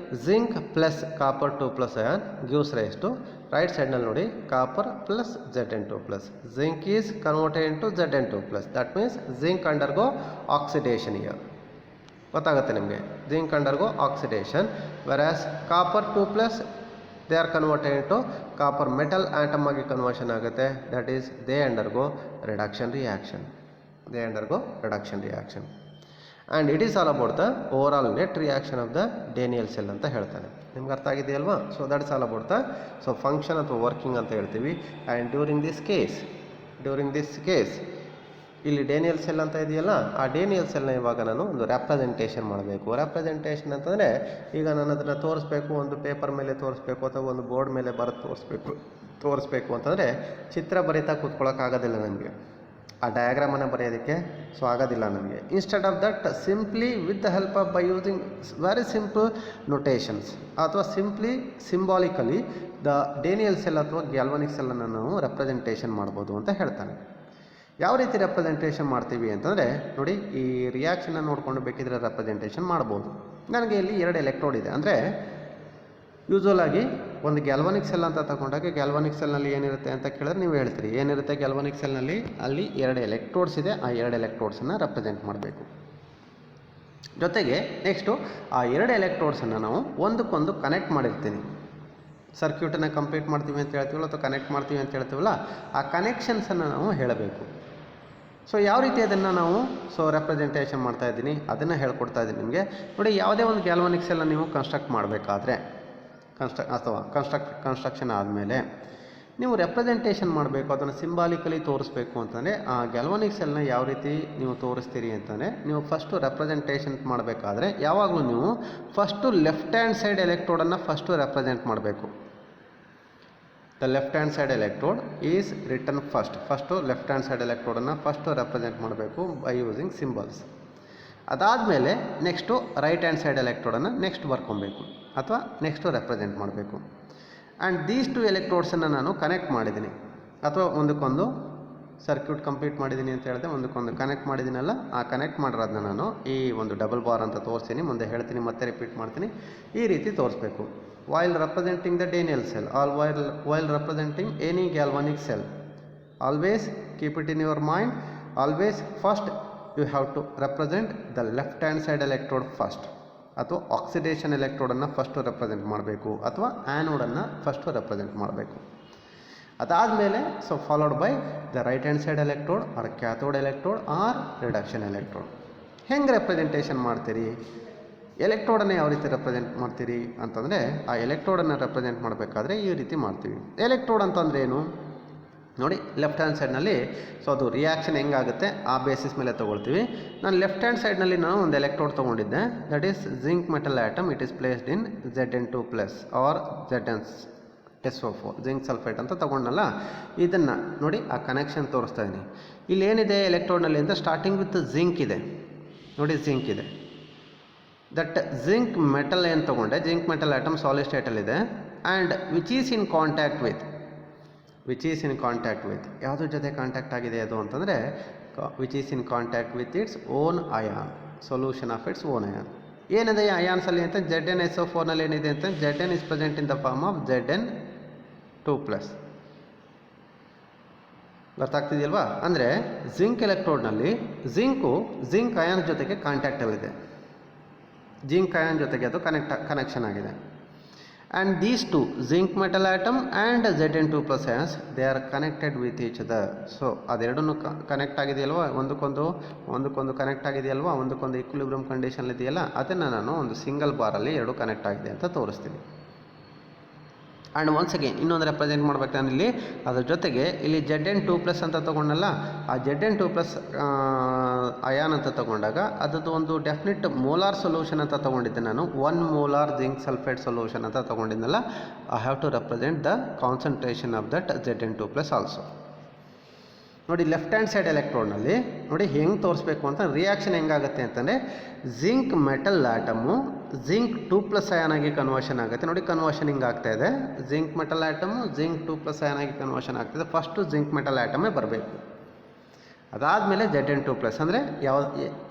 zinc plus copper 2+ ion gives rise to right ಸೈಡ್ನಲ್ಲಿ ನೋಡಿ copper plus Zn2+. Zinc is converted into Zn2+. That means zinc undergo oxidation here. ಗೊತ್ತಾಗುತ್ತೆ ನಿಮಗೆ, zinc undergo oxidation. Whereas copper 2+ they are converted into copper metal atom ಆಗಿ conversion ಆಗುತ್ತೆ. That is they undergo reduction reaction. And it is all about the overall net reaction of the Daniell cell ಅಂತ ಹೇಳ್ತಾನೆ. ನಿಮ್ಗೆ ಅರ್ಥ ಆಗಿದೆಯಲ್ವಾ? So that's all about the function ಅಥವಾ working ಅಂತ ಹೇಳ್ತೀವಿ. ಆ್ಯಂಡ್ ಡ್ಯೂರಿಂಗ್ ದಿಸ್ ಕೇಸ್ ಇಲ್ಲಿ Daniell cell ಅಂತ ಇದೆಯಲ್ಲ, ಆ ಡೇನಿಯಲ್ ಸೆಲ್ನ ಇವಾಗ ನಾನು ಒಂದು ರೆಪ್ರೆಸೆಂಟೇಷನ್ ಮಾಡಬೇಕು. ರೆಪ್ರೆಸೆಂಟೇಷನ್ ಅಂತಂದರೆ ಈಗ ನಾನು ಅದನ್ನು ತೋರಿಸ್ಬೇಕು, ಒಂದು ಪೇಪರ್ ಮೇಲೆ ತೋರಿಸ್ಬೇಕು ಅಥವಾ ಒಂದು ಬೋರ್ಡ್ ಮೇಲೆ ಬರೆದು ತೋರಿಸ್ಬೇಕು ಅಂತಂದರೆ ಚಿತ್ರ ಬರೀತಾ ಕೂತ್ಕೊಳ್ಳೋಕ್ಕಾಗೋದಿಲ್ಲ ನನಗೆ, ಆ ಡಯಾಗ್ರಾಮನ್ನು ಬರೆಯೋದಕ್ಕೆ ಸೊ ಆಗೋದಿಲ್ಲ ನನಗೆ. Instead of that simply with the help of by using very simple notations ಅಥವಾ ಸಿಂಬಾಲಿಕಲಿ ದ ಡೇನಿಯಲ್ ಸೆಲ್ ಅಥವಾ ಗ್ಯಾಲ್ವಾನಿಕ್ ಸೆಲ್ಲನ್ನು ನಾವು ರೆಪ್ರೆಸೆಂಟೇಷನ್ ಮಾಡ್ಬೋದು ಅಂತ ಹೇಳ್ತಾನೆ. ಯಾವ ರೀತಿ ರೆಪ್ರೆಸೆಂಟೇಷನ್ ಮಾಡ್ತೀವಿ ಅಂತಂದರೆ ನೋಡಿ, ಈ ರಿಯಾಕ್ಷನ್ನ ನೋಡಿಕೊಂಡು ಬೇಕಿದ್ರೆ ರೆಪ್ರೆಸೆಂಟೇಷನ್ ಮಾಡ್ಬೋದು. ನನಗೆ ಇಲ್ಲಿ 2 ಎಲೆಕ್ಟ್ರೋಡ್ ಇದೆ ಅಂದರೆ ಯೂಸ್ವಲ್ ಆಗಿ ಒಂದು ಗ್ಯಾಲ್ವಾನಿಕ್ ಸೆಲ್ ಅಂತ ತಗೊಂಡಾಗ ಗ್ಯಾಲ್ವಾನಿಕ್ ಸೆಲ್ನಲ್ಲಿ ಏನಿರುತ್ತೆ ಅಂತ ಕೇಳಿದ್ರೆ ನೀವು ಹೇಳ್ತೀರಿ ಏನಿರುತ್ತೆ ಗ್ಯಾಲ್ವಾನಿಕ್ ಸೆಲ್ನಲ್ಲಿ, ಅಲ್ಲಿ 2 ಎಲೆಕ್ಟ್ರೋಡ್ಸ್ ಇದೆ. ಆ 2 ಎಲೆಕ್ಟ್ರೋಡ್ಸನ್ನು ರೆಪ್ರೆಸೆಂಟ್ ಮಾಡಬೇಕು. ಜೊತೆಗೆ ನೆಕ್ಸ್ಟು ಆ 2 ಎಲೆಕ್ಟ್ರೋಡ್ಸನ್ನು ನಾವು ಒಂದಕ್ಕೊಂದು ಕನೆಕ್ಟ್ ಮಾಡಿರ್ತೀನಿ. ಸರ್ಕ್ಯೂಟನ್ನು ಕಂಪ್ಲೀಟ್ ಮಾಡ್ತೀವಿ ಅಂತ ಹೇಳ್ತೀವಲ್ಲ ಅಥವಾ ಕನೆಕ್ಟ್ ಮಾಡ್ತೀವಿ ಅಂತ ಹೇಳ್ತೀವಲ್ಲ, ಆ ಕನೆಕ್ಷನ್ಸನ್ನು ನಾವು ಹೇಳಬೇಕು. ಸೊ ಯಾವ ರೀತಿ ಅದನ್ನು ನಾವು ರೆಪ್ರೆಸೆಂಟೇಷನ್ ಮಾಡ್ತಾ ಇದ್ದೀನಿ ಅದನ್ನು ಹೇಳ್ಕೊಡ್ತಾ ಇದ್ದೀನಿ ನಿಮಗೆ. ನೋಡಿ, ಯಾವುದೇ ಒಂದು ಗ್ಯಾಲ್ವಾನಿಕ್ ಸೆಲ್ನ ನೀವು ಕನ್ಸ್ಟ್ರಕ್ಟ್ ಮಾಡಬೇಕಾದ್ರೆ ಕನ್ಸ್ಟ್ರಕ್ಷನ್ ಆದಮೇಲೆ ನೀವು ರೆಪ್ರೆಸೆಂಟೇಷನ್ ಮಾಡಬೇಕು, ಅದನ್ನು ಸಿಂಬಾಲಿಕಲಿ ತೋರಿಸ್ಬೇಕು ಅಂತಂದರೆ ಆ ಗ್ಯಾಲ್ವಾನಿಕ್ ಸೆಲ್ನ ಯಾವ ರೀತಿ ನೀವು ತೋರಿಸ್ತೀರಿ ಅಂತಂದರೆ, ನೀವು ಫಸ್ಟು ರೆಪ್ರೆಸೆಂಟೇಷನ್ ಮಾಡಬೇಕಾದ್ರೆ ಯಾವಾಗಲೂ ನೀವು ಫಸ್ಟು ಲೆಫ್ಟ್ ಹ್ಯಾಂಡ್ ಸೈಡ್ ಎಲೆಕ್ಟ್ರೋಡನ್ನು ಫಸ್ಟು ರೆಪ್ರೆಸೆಂಟ್ ಮಾಡಬೇಕು. The left hand side electrode is written first left hand side ಎಲೆಕ್ಟ್ರೋಡನ್ನು ಫಸ್ಟು ರೆಪ್ರೆಸೆಂಟ್ ಮಾಡಬೇಕು ಬೈ ಯೂಸಿಂಗ್ ಸಿಂಬಲ್ಸ್. ಅದಾದಮೇಲೆ ನೆಕ್ಸ್ಟು ರೈಟ್ ಹ್ಯಾಂಡ್ ಸೈಡ್ ಎಲೆಕ್ಟ್ರೋಡನ್ನು ನೆಕ್ಸ್ಟ್ ಬರ್ಕೊಬೇಕು ಅಥವಾ ನೆಕ್ಸ್ಟು ರೆಪ್ರೆಸೆಂಟ್ ಮಾಡಬೇಕು. ಆ್ಯಂಡ್ ದೀಸ್ 2 ಎಲೆಕ್ಟ್ರೋಡ್ಸನ್ನು ನಾನು ಕನೆಕ್ಟ್ ಮಾಡಿದ್ದೀನಿ ಅಥವಾ ಒಂದಕ್ಕೊಂದು ಸರ್ಕ್ಯೂಟ್ ಕಂಪ್ಲೀಟ್ ಮಾಡಿದ್ದೀನಿ ಅಂತ ಹೇಳಿದೆ, ಒಂದಕ್ಕೊಂದು ಕನೆಕ್ಟ್ ಮಾಡಿದ್ದೀನಲ್ಲ, ಆ ಕನೆಕ್ಟ್ ಮಾಡಿರೋದನ್ನ ನಾನು ಈ ಒಂದು ಡಬಲ್ ಬಾರ್ ಅಂತ ತೋರಿಸ್ತೀನಿ, ಮುಂದೆ ಹೇಳ್ತೀನಿ, ಮತ್ತೆ ರಿಪೀಟ್ ಮಾಡ್ತೀನಿ. ಈ ರೀತಿ ತೋರಿಸ್ಬೇಕು. while representing the Daniell cell or while representing any galvanic cell, always keep it in your mind, always first you have to represent the left hand side electrode first, ಅಥವಾ ಆಕ್ಸಿಡೇಷನ್ ಎಲೆಕ್ಟ್ರೋಡನ್ನು ಫಸ್ಟು ರೆಪ್ರೆಸೆಂಟ್ ಮಾಡಬೇಕು ಅಥವಾ ಆ್ಯನೋಡನ್ನು first represent ಮಾಡಬೇಕು. ಅದಾದಮೇಲೆ followed by the right hand side electrode or cathode electrode or reduction electrode. ಹೆಂಗೆ representation ಮಾಡ್ತೀರಿ? ಎಲೆಕ್ಟ್ರೋಡನ್ನು ಯಾವ ರೀತಿ ರೆಪ್ರೆಸೆಂಟ್ ಮಾಡ್ತೀರಿ ಅಂತಂದರೆ, ಆ ಎಲೆಕ್ಟ್ರೋಡನ್ನು ರೆಪ್ರೆಸೆಂಟ್ ಮಾಡಬೇಕಾದ್ರೆ ಈ ರೀತಿ ಮಾಡ್ತೀವಿ. ಎಲೆಕ್ಟ್ರೋಡ್ ಅಂತಂದರೆ ಏನು ನೋಡಿ, ಲೆಫ್ಟ್ ಹ್ಯಾಂಡ್ ಸೈಡ್ನಲ್ಲಿ ಅದು ರಿಯಾಕ್ಷನ್ ಹೆಂಗಾಗುತ್ತೆ ಆ ಬೇಸಿಸ್ ಮೇಲೆ ತೊಗೊಳ್ತೀವಿ. ನಾನು ಲೆಫ್ಟ್ ಹ್ಯಾಂಡ್ ಸೈಡ್ನಲ್ಲಿ ಒಂದು ಎಲೆಕ್ಟ್ರೋಡ್ ತೊಗೊಂಡಿದ್ದೆ, that is zinc metal atom. It is placed in Zn2+ or ZnSO4 zinc sulphate ಅಂತ ತೊಗೊಂಡಲ್ಲ. ಇದನ್ನು ನೋಡಿ, ಆ ಕನೆಕ್ಷನ್ ತೋರಿಸ್ತಾ ಇದ್ದೀನಿ. ಇಲ್ಲಿ ಏನಿದೆ ಎಲೆಕ್ಟ್ರೋಡ್ನಲ್ಲಿ ಅಂತ ಸ್ಟಾರ್ಟಿಂಗ್ ವಿತ್ ಜಿಂಕ್ ಇದೆ ನೋಡಿ, ಜಿಂಕ್ ಇದೆ. ದಟ್ ಜಿಂಕ್ ಮೆಟಲ್ ಏನು ತೊಗೊಂಡೆ, ಜಿಂಕ್ ಮೆಟಲ್ ಆಟಮ್ ಸಾಲಿಡ್ ಸ್ಟೇಟಲ್ಲಿದೆ. And which is in contact with ಯಾವುದ್ರ ಜೊತೆ ಕಾಂಟ್ಯಾಕ್ಟ್ ಆಗಿದೆ ಅದು ಅಂತಂದರೆ, which is in contact with its own ion, solution of its own ion. ಏನಿದೆ ಅಯಾನ್ಸಲ್ಲಿ ಅಂತ ZnSO4ನಲ್ಲಿ ಏನಿದೆ ಅಂತ, Zn is present in the form of Zn2+. ಗೊತ್ತಾಗ್ತಿದೆಯಲ್ವಾ? ಅಂದರೆ ಜಿಂಕ್ ಎಲೆಕ್ಟ್ರೋಡ್ನಲ್ಲಿ ಜಿಂಕ್ ಅಯಾನ್ ಜೊತೆಗೆ ಕಾಂಟ್ಯಾಕ್ಟಲ್ಲಿದೆ, ಜಿಂಕ್ ಅಯಾನ್ ಜೊತೆಗೆ ಅದು ಕನೆಕ್ಷನ್ ಆಗಿದೆ. And these 2 zinc metal atom and Zn2+ ions they are connected with each other. So ಅದೆರಡೂ ಕನೆಕ್ಟ್ ಆಗಿದೆಯಲ್ವ, ಒಂದಕ್ಕೊಂದು ಕನೆಕ್ಟ್ ಆಗಿದೆಯಲ್ವಾ, ಒಂದಕ್ಕೊಂದು ಈಕ್ವಿಲಿಬ್ರಿಯಮ್ ಕಂಡೀಷನ್ ಇದೆಯಲ್ಲ, ಅದನ್ನು ನಾನು ಒಂದು ಸಿಂಗಲ್ ಬಾರಲ್ಲಿ 2 ಕನೆಕ್ಟ್ ಆಗಿದೆ ಅಂತ ತೋರಿಸ್ತೀನಿ. ಆ್ಯಂಡ್ ಒನ್ಸ್ ಅಗೇನ್ ಇನ್ನೊಂದು ರೆಪ್ರೆಸೆಂಟ್ ಮಾಡ್ಬೇಕು ನಾನು ಇಲ್ಲಿ, ಅದ್ರ ಜೊತೆಗೆ ಇಲ್ಲಿ Zn2+ ಅಂತ ತೊಗೊಂಡಲ್ಲ, ಆ Zn2+ ಅಯಾನ್ ಅಂತ ತೊಗೊಂಡಾಗ ಅದದ್ದು ಒಂದು ಡೆಫಿನಿಟ್ ಮೋಲಾರ್ ಸೊಲ್ಯೂಷನ್ ಅಂತ ತೊಗೊಂಡಿದ್ದೆ ನಾನು. 1 ಮೋಲಾರ್ ಜಿಂಕ್ ಸಲ್ಫೇಟ್ ಸೊಲ್ಯೂಷನ್ ಅಂತ ತೊಗೊಂಡಿದ್ನಲ್ಲ, I have to represent the concentration of that Zn2+ also. ನೋಡಿ, ಲೆಫ್ಟ್ ಹ್ಯಾಂಡ್ ಸೈಡ್ ಎಲೆಕ್ಟ್ರೋಡ್ನಲ್ಲಿ ನೋಡಿ ಹೆಂಗೆ ತೋರಿಸ್ಬೇಕು ಅಂತ, ರಿಯಾಕ್ಷನ್ ಹೆಂಗಾಗುತ್ತೆ ಅಂತಂದರೆ, zinc metal atom zinc 2+ ion ಆಗಿ ಕನ್ವರ್ಷನ್ ಆಗುತ್ತೆ. ನೋಡಿ, ಕನ್ವರ್ಷನ್ ಹಿಂಗೆ ಆಗ್ತಾ ಇದೆ, zinc metal atom zinc 2+ ion ಆಗಿ ಕನ್ವರ್ಷನ್ ಆಗ್ತಿದೆ. ಫಸ್ಟು ಜಿಂಕ್ ಮೆಟಲ್ ಆಟಮೇ ಬರಬೇಕು, ಅದಾದಮೇಲೆ Zn2+ ಅಂದರೆ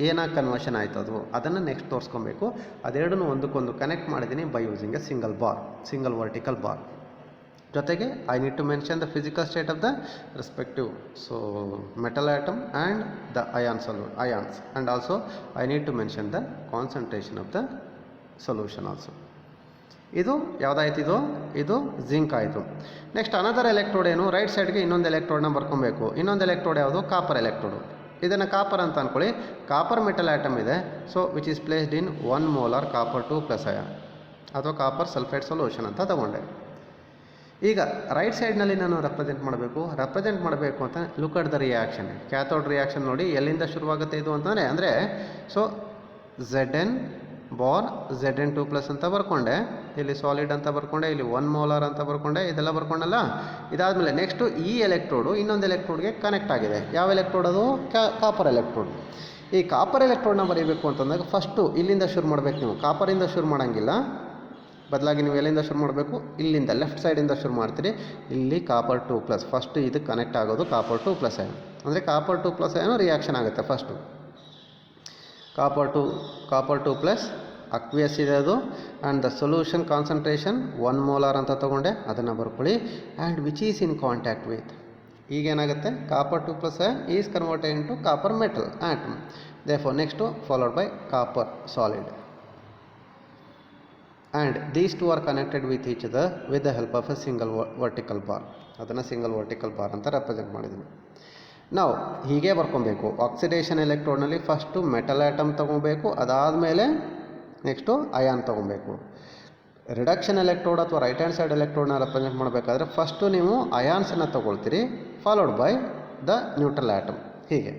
ಏನಾಗಿ ಕನ್ವರ್ಷನ್ ಆಯಿತು ಅದನ್ನು ನೆಕ್ಸ್ಟ್ ತೋರಿಸ್ಕೊಬೇಕು. ಅದೆರಡನ್ನೂ ಒಂದಕ್ಕೊಂದು ಕನೆಕ್ಟ್ ಮಾಡಿದ್ದೀನಿ by using a single vertical bar. ಜೊತೆಗೆ I need to mention the physical state of the respective metal atom and the ions and also I need to mention the concentration of the solution also. ಇದು ಯಾವುದಾಯ್ತು, ಇದು zinc ಆಯಿತು. Next another electrode ಏನು, right ಸೈಡ್ಗೆ ಇನ್ನೊಂದು ಎಲೆಕ್ಟ್ರೋಡ್ನ ಬರ್ಕೊಬೇಕು. ಇನ್ನೊಂದು electrode ಯಾವುದು, ಕಾಪರ್ ಎಲೆಕ್ಟ್ರೋಡು. ಇದನ್ನು ಕಾಪರ್ ಅಂತ ಅಂದ್ಕೊಳ್ಳಿ. ಕಾಪರ್ ಮೆಟಲ್ ಆಟಮ್ ಇದೆ. So which is placed in 1 molar copper 2+ ion ಅಥವಾ ಕಾಪರ್ ಸಲ್ಫೇಟ್ ಸೊಲ್ಯೂಷನ್ ಅಂತ ತಗೊಂಡೆ. ಈಗ ರೈಟ್ ಸೈಡ್ನಲ್ಲಿ ನಾನು ರೆಪ್ರೆಸೆಂಟ್ ಮಾಡಬೇಕು ಅಂತ look at the reaction. Cathode reaction ನೋಡಿ ಎಲ್ಲಿಂದ ಶುರುವಾಗುತ್ತೆ ಇದು ಅಂತಂದರೆ, ಅಂದರೆ ಸೊ Zn ಬಾರ್ Zn2+ ಅಂತ ಬರ್ಕೊಂಡೆ, ಇಲ್ಲಿ ಸಾಲಿಡ್ ಅಂತ ಬರ್ಕೊಂಡೆ, ಇಲ್ಲಿ 1 molar ಅಂತ ಬರ್ಕೊಂಡೆ, ಇದೆಲ್ಲ ಬರ್ಕೊಂಡಲ್ಲ. ಇದಾದಮೇಲೆ ನೆಕ್ಸ್ಟು ಈ ಎಲೆಕ್ಟ್ರೋಡು ಇನ್ನೊಂದು ಎಲೆಕ್ಟ್ರೋಡ್ಗೆ ಕನೆಕ್ಟ್ ಆಗಿದೆ. ಯಾವ ಎಲೆಕ್ಟ್ರೋಡ್ ಅದು, ಕಾಪರ್ ಎಲೆಕ್ಟ್ರೋಡ್. ಈ ಕಾಪರ್ ಎಲೆಕ್ಟ್ರೋಡ್ನ ಬರೀಬೇಕು ಅಂತಂದಾಗ ಫಸ್ಟು ಇಲ್ಲಿಂದ ಶುರು ಮಾಡಬೇಕು. ನೀವು ಕಾಪರಿಂದ ಶುರು ಮಾಡೋಂಗಿಲ್ಲ, ಬದಲಾಗಿ ನೀವು ಎಲ್ಲಿಂದ ಶುರು ಮಾಡಬೇಕು, ಇಲ್ಲಿಂದ ಲೆಫ್ಟ್ ಸೈಡಿಂದ ಶುರು ಮಾಡ್ತೀರಿ. ಇಲ್ಲಿ ಕಾಪರ್ 2+, ಫಸ್ಟು ಇದು ಕನೆಕ್ಟ್ ಆಗೋದು ಕಾಪರ್ 2+ ಅಯಾನ್. ಅಂದರೆ ಕಾಪರ್ 2+ ಅಯಾನು ರಿಯಾಕ್ಷನ್ ಆಗುತ್ತೆ. ಫಸ್ಟು ಕಾಪರ್ 2+ ಅಕ್ವಿಯಸ್ ಇದೆ ಅದು. And the solution concentration 1 molar ಅಂತ ತೊಗೊಂಡೆ, ಅದನ್ನು ಬರ್ಕೊಳ್ಳಿ. And which is in contact with, ಈಗೇನಾಗುತ್ತೆ, copper 2+ ion is converted into copper metal atom. Therefore next followed by copper solid. And these two are connected with each other with the help of A single vertical bar. ಅದನ್ನು single vertical bar ಅಂತ represent ಮಾಡಿದ್ದೀನಿ. ನಾವು ಹೀಗೆ ಬರ್ಕೊಬೇಕು. Oxidation ಎಲೆಕ್ಟ್ರೋಡ್ನಲ್ಲಿ first metal atom ತೊಗೊಬೇಕು, ಅದಾದಮೇಲೆ next ion ತೊಗೊಬೇಕು. ರಿಡಕ್ಷನ್ ಎಲೆಕ್ಟ್ರೋಡ್ ಅಥವಾ ರೈಟ್ ಹ್ಯಾಂಡ್ ಸೈಡ್ ಎಲೆಕ್ಟ್ರೋಡ್ನ ರೆಪ್ರೆಸೆಂಟ್ ಮಾಡಬೇಕಾದ್ರೆ ಫಸ್ಟು ನೀವು ಅಯಾನ್ಸನ್ನು ತೊಗೊಳ್ತೀರಿ, followed by the neutral atom. ಹೀಗೆ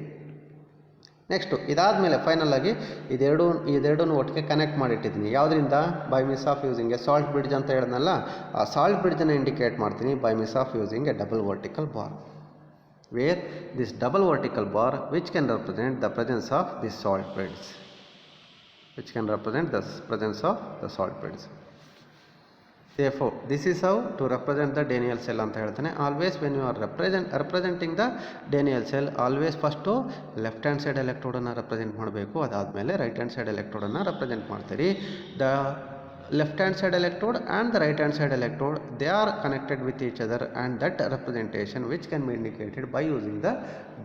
ನೆಕ್ಸ್ಟು ಇದಾದಮೇಲೆ ಫೈನಲಾಗಿ ಇದೆರಡೂ ಒಟ್ಟಿಗೆ ಕನೆಕ್ಟ್ ಮಾಡಿಟ್ಟಿದ್ದೀನಿ. ಯಾವುದರಿಂದ, by means of using a salt bridge ಅಂತ ಹೇಳಿದ್ನಲ್ಲ, ಆ ಸಾಲ್ಟ್ ಬ್ರಿಡ್ಜನ್ನು ಇಂಡಿಕೇಟ್ ಮಾಡ್ತೀನಿ by means of using a double vertical bar, where this double vertical bar which can represent the presence of this salt beds, therefore this is how to represent the Daniell cell ಅಂತ ಹೇಳ್ತಾನೆ. Always when you are representing the Daniell cell, always first left hand side electrode ಅನ್ನು represent ಮಾಡಬೇಕು, ಅದಾದಮೇಲೆ right hand side electrode ಅನ್ನು represent ಮಾಡ್ತೀರಿ. The left hand side electrode and the right hand side electrode, they are connected with each other, and that representation which can be indicated by using the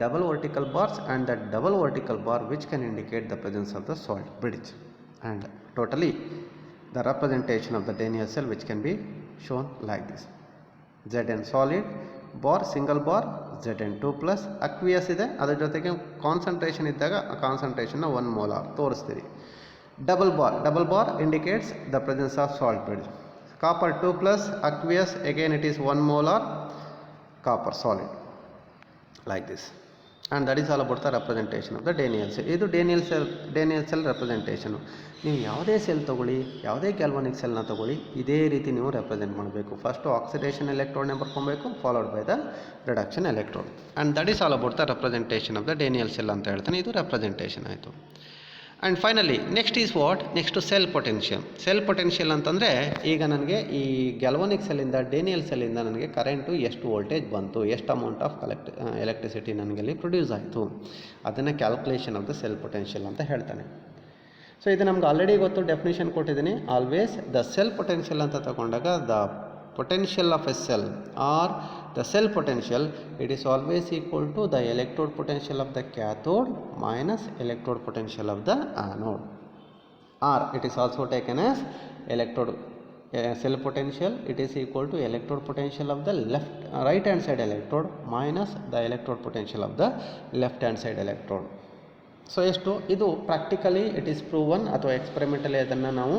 double vertical bars and the double vertical bar which can indicate the presence of the salt bridge. And totally the representation of the Daniell cell which can be shown like this: Zn solid bar single bar, Zn2+ aqueous ಇದೆ, ಅದರ ಜೊತೆಗೆ concentration ಇದ್ದಾಗ ಆ ಕಾನ್ಸಂಟ್ರೇಷನ್ನ 1 molar ತೋರಿಸ್ತೀರಿ. Double bar indicates the presence of salt bridge. Copper 2+ aqueous, again it is 1 molar copper solid, like this. And that is all about the representation of the Daniell cell. ಇದು Daniell cell representation. ನೀವು ಯಾವುದೇ cell ತೊಗೊಳ್ಳಿ, ಯಾವುದೇ ಗ್ಯಾಲ್ವಾನಿಕ್ ಸೆಲ್ನ ತೊಗೊಳ್ಳಿ, ಇದೇ ರೀತಿ ನೀವು represent ಮಾಡಬೇಕು. ಫಸ್ಟು ಆಕ್ಸಿಡೇಷನ್ ಎಲೆಕ್ಟ್ರೋಡ್ನೇ ಬರ್ಕೊಬೇಕು, followed by the reduction electrode. And that is all about the representation of the Daniell cell ಅಂತ ಹೇಳ್ತಾನೆ. ಇದು ರೆಪ್ರೆಸೆಂಟೇಷನ್ ಆಯಿತು. And finally next is what, next cell potential ಅಂತಂದರೆ, ಈಗ ನನಗೆ ಈ ಗ್ಯಾಲ್ವಾನಿಕ್ ಸೆಲ್ಲಿಂದ Daniell ಸೆಲ್ಲಿಂದ ನನಗೆ ಕರೆಂಟು ಎಷ್ಟು ವೋಲ್ಟೇಜ್ ಬಂತು, ಎಷ್ಟು ಅಮೌಂಟ್ ಆಫ್ ಎಲೆಕ್ಟ್ರಿಸಿಟಿ ನನಗೆ ಅಲ್ಲಿ ಪ್ರೊಡ್ಯೂಸ್ ಆಯಿತು, ಅದನ್ನು calculation of the cell potential ಅಂತ ಹೇಳ್ತಾನೆ. ಸೊ ಇದು ನಮ್ಗೆ ಆಲ್ರೆಡಿ ಗೊತ್ತು, ಡೆಫಿನೇಷನ್ ಕೊಟ್ಟಿದ್ದೀನಿ. ಆಲ್ವೇಸ್ ದ ಸೆಲ್ ಪೊಟೆನ್ಷಿಯಲ್ ಅಂತ ತಗೊಂಡಾಗ the potential of a cell or the cell potential, it is always equal to the electrode potential of the cathode minus electrode potential of the anode, or it is also taken as electrode cell potential, it is equal to electrode potential of the right hand side electrode minus the electrode potential of the left hand side electrode. So ಎಷ್ಟು ಇದು practically it is proven ಅಥವಾ experimentally ಅದನ್ನು ನಾವು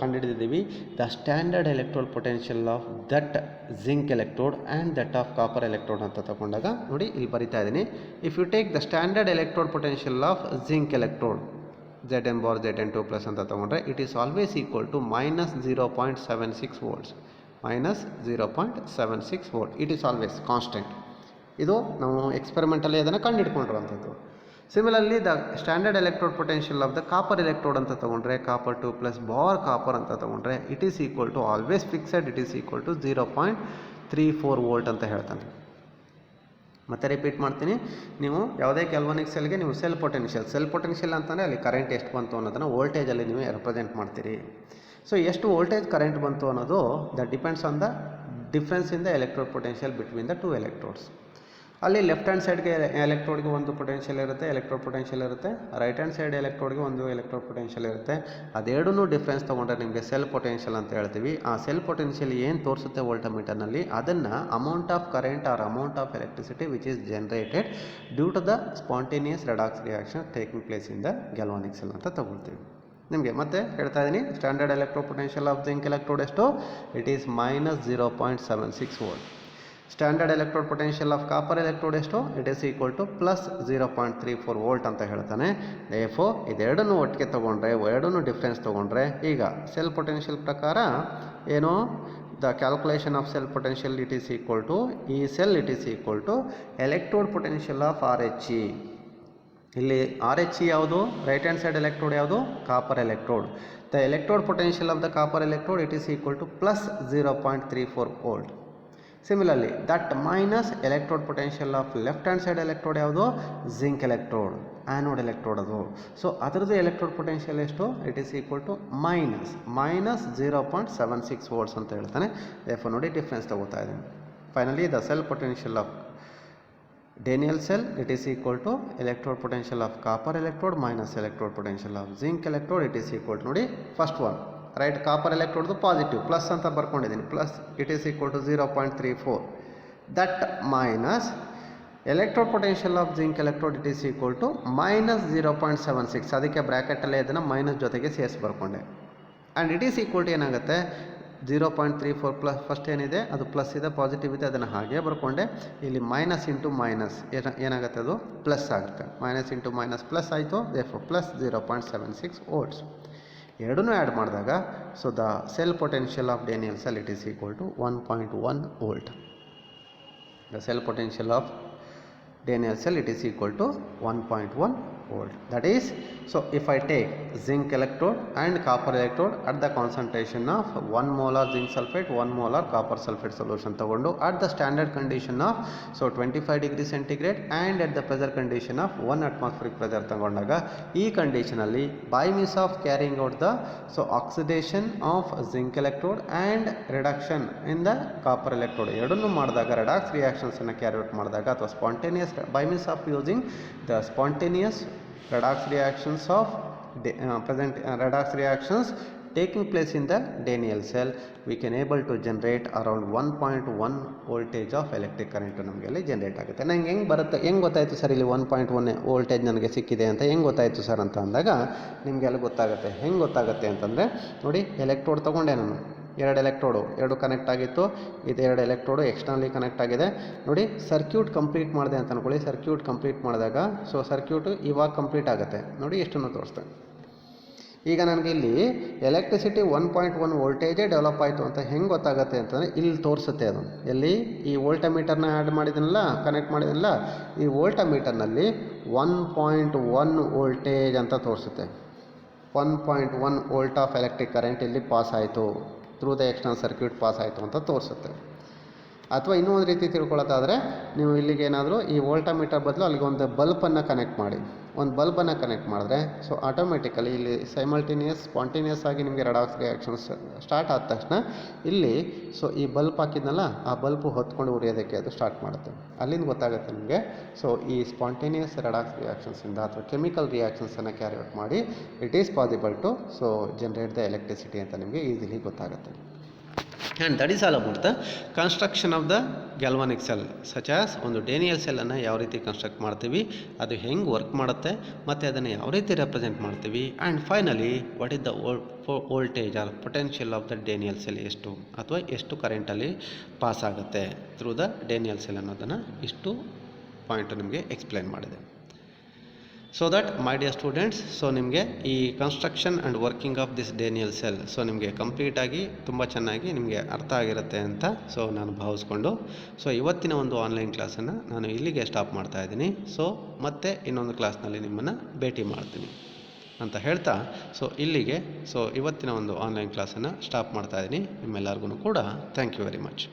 ಕಂಡುಹಿಡಿದಿದ್ದೀವಿ. The standard electrode potential of that zinc electrode and that of copper electrode ಅಂತ ತಗೊಂಡಾಗ ನೋಡಿ ಇಲ್ಲಿ ಬರಿತಾ ಇದ್ದೀನಿ. If you take the standard electrode potential of zinc electrode Zn bar Zn2+ ಅಂತ ತಗೊಂಡ್ರೆ it is always equal to -0.76 volts, -0.76 volt. It is always constant. ಇದು ನಾವು ಎಕ್ಸ್ಪೆರಿಮೆಂಟಲ್ಲಿ ಅದನ್ನು ಕಂಡುಹಿಡ್ಕೊಂಡಿರುವಂಥದ್ದು. Similarly the standard electrode potential of the copper electrode ಅಂತ ತಗೊಂಡ್ರೆ copper 2+ bar copper ಅಂತ ತಗೊಂಡ್ರೆ it is equal to always fixed, it is equal to 0.34 volt ಅಂತ ಹೇಳ್ತಾನೆ. ಮತ್ತೆ ರಿಪೀಟ್ ಮಾಡ್ತೀನಿ, ನೀವು ಯಾವುದೇ ಗ್ಯಾಲ್ವಾನಿಕ್ ಸೆಲ್ಗೆ ನೀವು ಸೆಲ್ ಪೊಟೆನ್ಷಿಯಲ್ ಅಂತಂದರೆ ಅಲ್ಲಿ ಕರೆಂಟ್ ಎಷ್ಟು ಬಂತು ಅನ್ನೋದನ್ನು ವೋಲ್ಟೇಜಲ್ಲಿ ನೀವು ರೆಪ್ರೆಸೆಂಟ್ ಮಾಡ್ತೀರಿ. ಸೊ ಎಷ್ಟು ವೋಲ್ಟೇಜ್ ಕರೆಂಟ್ ಬಂತು ಅನ್ನೋದು that depends on the difference in the electrode potential between the two electrodes. ಅಲ್ಲಿ ಲೆಫ್ಟ್ ಹ್ಯಾಂಡ್ ಸೈಡ್ಗೆ ಎಲೆಕ್ಟ್ರೋಡ್ಗೆ ಒಂದು ಪೊಟೆನ್ಷಿಯಲ್ ಇರುತ್ತೆ, ಎಲೆಕ್ಟ್ರೋಡ್ ಪೊಟೆನ್ಷಿಯಲ್ ಇರುತ್ತೆ. ರೈಟ್ ಹ್ಯಾಂಡ್ ಸೈಡ್ ಎಲೆಕ್ಟ್ರೋಡ್ಗೆ ಒಂದು ಎಲೆಕ್ಟ್ರೋಡ್ ಪೊಟೆನ್ಷಿಯಲ್ ಇರುತ್ತೆ. ಅದೆರಡೂ ಡಿಫ್ರೆನ್ಸ್ ತೊಗೊಂಡ್ರೆ ನಿಮಗೆ ಸೆಲ್ ಪೊಟೆನ್ಷಿಯಲ್ ಅಂತ ಹೇಳ್ತೀವಿ. ಆ ಸೆಲ್ ಪೊಟೆನ್ಷಿಯಲ್ ಏನು ತೋರಿಸುತ್ತೆ ವೋಲ್ಟಮೀಟರ್ನಲ್ಲಿ, ಅದನ್ನು amount of current or amount of electricity which is generated due to the spontaneous redox reaction taking place in the galvanic cell ಅಂತ ತಗೊಳ್ತೀವಿ. ನಿಮಗೆ ಮತ್ತೆ ಹೇಳ್ತಾ ಇದ್ದೀನಿ, standard electro potential of zinc electrode ಎಷ್ಟು? It is -0.76 volt. Standard electrode potential of copper electrode ಎಷ್ಟು? It is equal to +0.34 volt ಅಂತ ಹೇಳ್ತಾನೆ. ದೇರ್ಫೋರ್ ಇದೆರಡನ್ನು ಒಟ್ಟಿಗೆ ತೊಗೊಂಡ್ರೆ, ಎರಡನ್ನೂ ಡಿಫ್ರೆನ್ಸ್ ತೊಗೊಂಡ್ರೆ, ಈಗ ಸೆಲ್ ಪೊಟೆನ್ಷಿಯಲ್ ಪ್ರಕಾರ ಏನು, the calculation of cell potential it is equal to ಈ cell it is equal to electrode potential of RHE. ಇಲ್ಲಿ RHE ಯಾವುದು? ರೈಟ್ ಹ್ಯಾಂಡ್ ಸೈಡ್ ಎಲೆಕ್ಟ್ರೋಡ್ ಯಾವುದು? Copper electrode. The electrode potential of the copper electrode it is equal to +0.34 volt. Similarly that minus electrode potential of left hand side electrode ಯಾವುದು? Zinc electrode, anode electrode ಅದು. So ಅದರದ್ದು electrode potential ಎಷ್ಟು? It is equal to -0.76 volts ಅಂತ ಹೇಳ್ತಾನೆ. Therefore ನೋಡಿ difference ತಗೋತಾ ಇದ್ದೀನಿ. Finally the cell potential of Daniell cell it is equal to electrode potential of copper electrode minus electrode potential of zinc electrode it is equal to ನೋಡಿ first one right, copper ಎಲೆಕ್ಟ್ರೋಡ್ದು positive plus ಅಂತ ಬರ್ಕೊಂಡಿದ್ದೀನಿ, plus it is equal to 0.34 that minus electrode potential of zinc electrode it is equal to -0.76. ಅದಕ್ಕೆ ಬ್ರ್ಯಾಕೆಟಲ್ಲೇ ಇದನ್ನು minus ಜೊತೆಗೆ ಸೇರಿಸಿ ಬರ್ಕೊಂಡೆ. And it is equal to ಏನಾಗುತ್ತೆ 0.34 ಪ್ಲಸ್ ಫಸ್ಟ್ ಏನಿದೆ ಅದು ಪ್ಲಸ್ ಇದೆ, ಪಾಸಿಟಿವ್ ಇದೆ, ಅದನ್ನು ಹಾಗೆ ಬರ್ಕೊಂಡೆ. ಇಲ್ಲಿ ಮೈನಸ್ ಇಂಟು ಮೈನಸ್ ಏನಾಗುತ್ತೆ, ಅದು ಪ್ಲಸ್ ಆಗುತ್ತೆ. ಮೈನಸ್ ಇಂಟು ಮೈನಸ್ ಪ್ಲಸ್ ಆಯಿತು, ದೇರ್ಫೋರ್ +0.76 ವೋಲ್ಟ್ಸ್. ಎರಡನ್ನೂ ಆ್ಯಡ್ ಮಾಡಿದಾಗ so the cell potential of Daniel cell it is equal to 1.1 volt. The cell potential of Daniell cell it is equal to 1.1 volt. That is, so if I take zinc electrode and copper electrode at the concentration of 1 molar zinc sulfate 1 molar copper sulfate solution ತಗೊಂಡು at the standard condition of 25 degree centigrade and at the pressure condition of 1 atmospheric pressure ತಗೊಂಡಾಗ ಈ ಕಂಡೀಷನಲ್ಲಿ by means of carrying out the oxidation of zinc electrode and reduction in the copper electrode ಎರಡನ್ನೂ ಮಾಡಿದಾಗ redox reactions ಅನ್ನು carry out ಮಾಡಿದಾಗ ಅಥವಾ spontaneous by means of using the spontaneous redox reactions of redox reactions taking place in the Daniell cell, we can able to generate around 1.1 voltage of electric current ನಮಗೆ ಅಲ್ಲಿ generate ಆಗುತ್ತೆ. ನಂಗೆ ಹೆಂಗೆ ಗೊತ್ತಾಯಿತು sir ಇಲ್ಲಿ 1.1 voltage ನನಗೆ ಸಿಕ್ಕಿದೆ ಅಂತ ಹೆಂಗೆ ಗೊತ್ತಾಯಿತು ಸರ್ ಅಂತ ಅಂದಾಗ ನಿಮಗೆ ಅಲ್ಲಿ ಗೊತ್ತಾಗುತ್ತೆ. ಹೆಂಗೆ ಗೊತ್ತಾಗುತ್ತೆ ಅಂತಂದರೆ ನೋಡಿ, ಎಲೆಕ್ಟ್ರೋಡ್ ತೊಗೊಂಡೆ ನಾನು, ಎರಡು ಎಲೆಕ್ಟ್ರೋಡು ಎರಡು ಕನೆಕ್ಟ್ ಆಗಿತ್ತು, ಇದು ಎರಡು ಎಲೆಕ್ಟ್ರೋಡು ಎಕ್ಸ್ಟರ್ನಲಿ ಕನೆಕ್ಟ್ ಆಗಿದೆ. ನೋಡಿ ಸರ್ಕ್ಯೂಟ್ ಕಂಪ್ಲೀಟ್ ಮಾಡಿದೆ ಅಂತ ಅಂದ್ಕೊಳ್ಳಿ. ಸರ್ಕ್ಯೂಟ್ ಕಂಪ್ಲೀಟ್ ಮಾಡಿದಾಗ ಸೊ ಸರ್ಕ್ಯೂಟು ಇವಾಗ ಕಂಪ್ಲೀಟ್ ಆಗುತ್ತೆ. ನೋಡಿ ಎಷ್ಟನ್ನು ತೋರಿಸ್ತೇನೆ. ಈಗ ನನಗೆ ಇಲ್ಲಿ ಎಲೆಕ್ಟ್ರಿಸಿಟಿ 1.1 ವೋಲ್ಟೇಜೇ ಡೆವಲಪ್ ಆಯಿತು ಅಂತ ಹೆಂಗೆ ಗೊತ್ತಾಗುತ್ತೆ ಅಂತಂದರೆ ಇಲ್ಲಿ ತೋರಿಸುತ್ತೆ. ಅದು ಎಲ್ಲಿ ಈ ವೋಲ್ಟಮೀಟರ್ನ ಆ್ಯಡ್ ಮಾಡಿದನಲ್ಲ, ಕನೆಕ್ಟ್ ಮಾಡಿದನಲ್ಲ, ಈ ವೋಲ್ಟಮೀಟರ್ನಲ್ಲಿ 1.1 ವೋಲ್ಟೇಜ್ ಅಂತ ತೋರಿಸುತ್ತೆ. 1.1 ವೋಲ್ಟ್ ಆಫ್ ಎಲೆಕ್ಟ್ರಿಕ್ ಕರೆಂಟ್ ಇಲ್ಲಿ ಪಾಸ್ ಆಯಿತು, through the external circuit pass ಆಯಿತು ಅಂತ ತೋರಿಸುತ್ತೆ. ಅಥವಾ ಇನ್ನೂ ಒಂದು ರೀತಿ ತಿಳ್ಕೊಳ್ಳೋದಾದರೆ ನೀವು ಇಲ್ಲಿಗೆ ಏನಾದರೂ ಈ ವೋಲ್ಟಮೀಟರ್ ಬದಲು ಅಲ್ಲಿಗೆ ಒಂದು ಬಲ್ಬನ್ನು ಕನೆಕ್ಟ್ ಮಾಡಿ, ಒಂದು ಬಲ್ಬನ್ನು ಕನೆಕ್ಟ್ ಮಾಡಿದ್ರೆ ಸೊ ಆಟೋಮೆಟಿಕಲಿ ಇಲ್ಲಿ ಸ್ಪಾಂಟೇನಿಯಸ್ ಆಗಿ ನಿಮಗೆ ರೆಡಾಕ್ಸ್ ರಿಯಾಕ್ಷನ್ಸ್ ಸ್ಟಾರ್ಟ್ ಆದ ತಕ್ಷಣ ಇಲ್ಲಿ ಸೊ ಈ ಬಲ್ಬ್ ಹಾಕಿದ್ನಲ್ಲ, ಆ ಬಲ್ಬು ಹೊತ್ಕೊಂಡು ಉರಿಯೋದಕ್ಕೆ ಅದು ಸ್ಟಾರ್ಟ್ ಮಾಡುತ್ತೆ. ಅಲ್ಲಿಂದ ಗೊತ್ತಾಗುತ್ತೆ ನಿಮಗೆ ಸೊ ಈ ಸ್ಪಾಂಟೇನಿಯಸ್ ರೆಡಾಕ್ಸ್ ರಿಯಾಕ್ಷನ್ಸಿಂದ ಅಥವಾ ಕೆಮಿಕಲ್ ರಿಯಾಕ್ಷನ್ಸನ್ನು ಕ್ಯಾರಿ ಔಟ್ ಮಾಡಿ it is possible to so generate the electricity ಅಂತ ನಿಮಗೆ ಈಸಿಲಿ ಗೊತ್ತಾಗುತ್ತೆ. And that is all about the construction of the galvanic cell such as ಒಂದು ಡೇನಿಯಲ್ ಸೆಲ್ಲನ್ನು ಯಾವ ರೀತಿ ಕನ್ಸ್ಟ್ರಕ್ಟ್ ಮಾಡ್ತೀವಿ, ಅದು ಹೆಂಗೆ ವರ್ಕ್ ಮಾಡುತ್ತೆ, ಮತ್ತು ಅದನ್ನು ಯಾವ ರೀತಿ ರೆಪ್ರೆಸೆಂಟ್ ಮಾಡ್ತೀವಿ, and finally what is the voltage or potential of the Daniell cell ಎಷ್ಟು ಅಥವಾ ಎಷ್ಟು ಕರೆಂಟಲ್ಲಿ ಪಾಸ್ ಆಗುತ್ತೆ ಥ್ರೂ ದ ಡೇನಿಯಲ್ ಸೆಲ್ ಅನ್ನೋದನ್ನು ಇಷ್ಟು ಪಾಯಿಂಟು ನಿಮಗೆ ಎಕ್ಸ್ಪ್ಲೈನ್ ಮಾಡಿದೆ. So that my dear students, so ನಿಮಗೆ ಈ construction and working of this Daniell cell so ನಿಮಗೆ ಕಂಪ್ಲೀಟಾಗಿ ತುಂಬ ಚೆನ್ನಾಗಿ ನಿಮಗೆ ಅರ್ಥ ಆಗಿರುತ್ತೆ ಅಂತ ಸೊ ನಾನು ಭಾವಿಸ್ಕೊಂಡು ಸೊ ಇವತ್ತಿನ ಒಂದು ಆನ್ಲೈನ್ ಕ್ಲಾಸನ್ನು ನಾನು ಇಲ್ಲಿಗೆ ಸ್ಟಾಪ್ ಮಾಡ್ತಾ ಇದ್ದೀನಿ. ಸೊ ಮತ್ತೆ ಇನ್ನೊಂದು ಕ್ಲಾಸ್ನಲ್ಲಿ ನಿಮ್ಮನ್ನು ಭೇಟಿ ಮಾಡ್ತೀನಿ ಅಂತ ಹೇಳ್ತಾ ಸೊ ಇಲ್ಲಿಗೆ ಸೊ ಇವತ್ತಿನ ಒಂದು ಆನ್ಲೈನ್ ಕ್ಲಾಸನ್ನು ಸ್ಟಾಪ್ ಮಾಡ್ತಾ ಇದ್ದೀನಿ. ನಿಮ್ಮೆಲ್ಲರಿಗೂ ಕೂಡ ಥ್ಯಾಂಕ್ ಯು ವೆರಿ ಮಚ್.